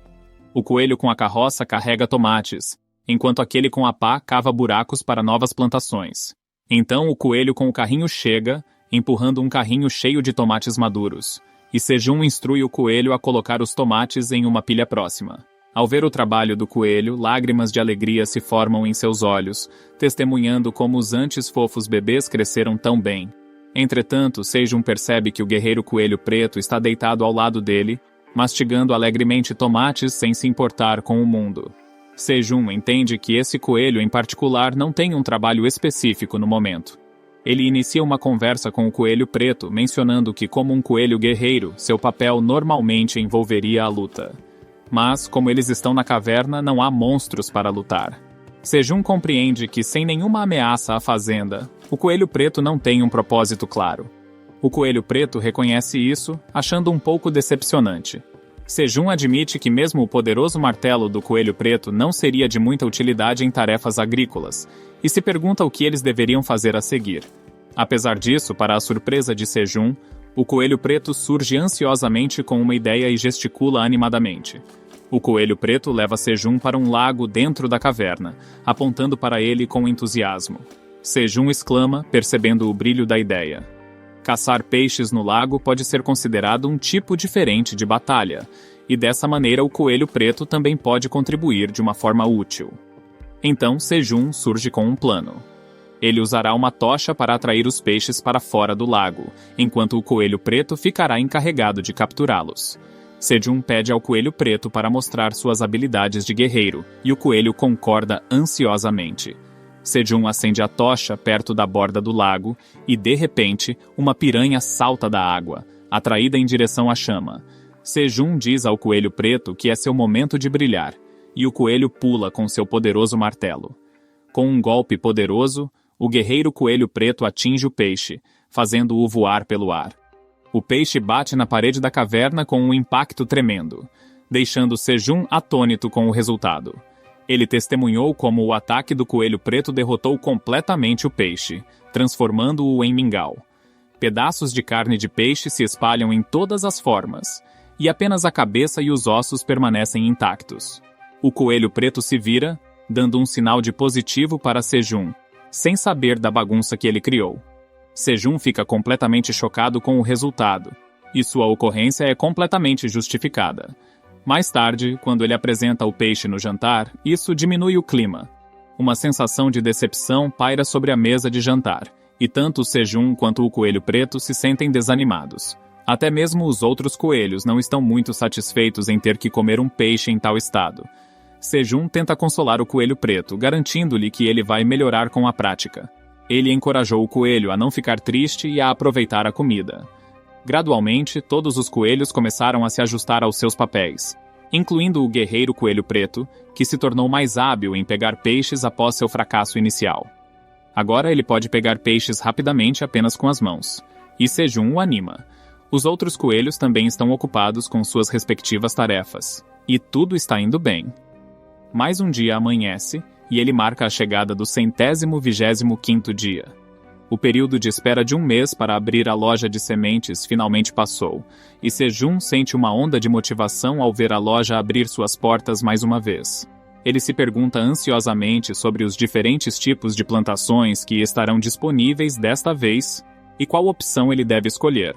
O coelho com a carroça carrega tomates, enquanto aquele com a pá cava buracos para novas plantações. Então o coelho com o carrinho chega, empurrando um carrinho cheio de tomates maduros, e Sejun instrui o coelho a colocar os tomates em uma pilha próxima. Ao ver o trabalho do coelho, lágrimas de alegria se formam em seus olhos, testemunhando como os antes fofos bebês cresceram tão bem. Entretanto, Sejun percebe que o guerreiro coelho preto está deitado ao lado dele, mastigando alegremente tomates sem se importar com o mundo. Sejun entende que esse coelho em particular não tem um trabalho específico no momento. Ele inicia uma conversa com o coelho preto, mencionando que, como um coelho guerreiro, seu papel normalmente envolveria a luta. Mas, como eles estão na caverna, não há monstros para lutar. Sejun compreende que, sem nenhuma ameaça à fazenda, o coelho preto não tem um propósito claro. O coelho preto reconhece isso, achando um pouco decepcionante. Sejun admite que mesmo o poderoso martelo do coelho preto não seria de muita utilidade em tarefas agrícolas, e se pergunta o que eles deveriam fazer a seguir. Apesar disso, para a surpresa de Sejun, o coelho preto surge ansiosamente com uma ideia e gesticula animadamente. O coelho preto leva Sejun para um lago dentro da caverna, apontando para ele com entusiasmo. Sejun exclama, percebendo o brilho da ideia. Caçar peixes no lago pode ser considerado um tipo diferente de batalha, e dessa maneira o coelho preto também pode contribuir de uma forma útil. Então Sejun surge com um plano. Ele usará uma tocha para atrair os peixes para fora do lago, enquanto o coelho preto ficará encarregado de capturá-los. Sejun pede ao coelho preto para mostrar suas habilidades de guerreiro, e o coelho concorda ansiosamente. Sejun acende a tocha perto da borda do lago e, de repente, uma piranha salta da água, atraída em direção à chama. Sejun diz ao coelho preto que é seu momento de brilhar, e o coelho pula com seu poderoso martelo. Com um golpe poderoso, o guerreiro coelho preto atinge o peixe, fazendo-o voar pelo ar. O peixe bate na parede da caverna com um impacto tremendo, deixando Sejun atônito com o resultado. Ele testemunhou como o ataque do coelho preto derrotou completamente o peixe, transformando-o em mingau. Pedaços de carne de peixe se espalham em todas as formas, e apenas a cabeça e os ossos permanecem intactos. O coelho preto se vira, dando um sinal de positivo para Sejun, sem saber da bagunça que ele criou. Sejun fica completamente chocado com o resultado, e sua ocorrência é completamente justificada. Mais tarde, quando ele apresenta o peixe no jantar, isso diminui o clima. Uma sensação de decepção paira sobre a mesa de jantar, e tanto o Sejun quanto o coelho preto se sentem desanimados. Até mesmo os outros coelhos não estão muito satisfeitos em ter que comer um peixe em tal estado. Sejun tenta consolar o coelho preto, garantindo-lhe que ele vai melhorar com a prática. Ele encorajou o coelho a não ficar triste e a aproveitar a comida. Gradualmente, todos os coelhos começaram a se ajustar aos seus papéis, incluindo o guerreiro coelho preto, que se tornou mais hábil em pegar peixes após seu fracasso inicial. Agora ele pode pegar peixes rapidamente apenas com as mãos, e Sejun o anima. Os outros coelhos também estão ocupados com suas respectivas tarefas, e tudo está indo bem. Mais um dia amanhece, e ele marca a chegada do 125º dia. O período de espera de um mês para abrir a loja de sementes finalmente passou, e Sejun sente uma onda de motivação ao ver a loja abrir suas portas mais uma vez. Ele se pergunta ansiosamente sobre os diferentes tipos de plantações que estarão disponíveis desta vez e qual opção ele deve escolher.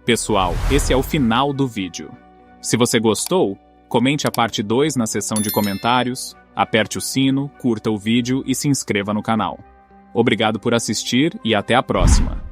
Pessoal, esse é o final do vídeo. Se você gostou, comente a parte 2 na seção de comentários, aperte o sino, curta o vídeo e se inscreva no canal. Obrigado por assistir e até a próxima!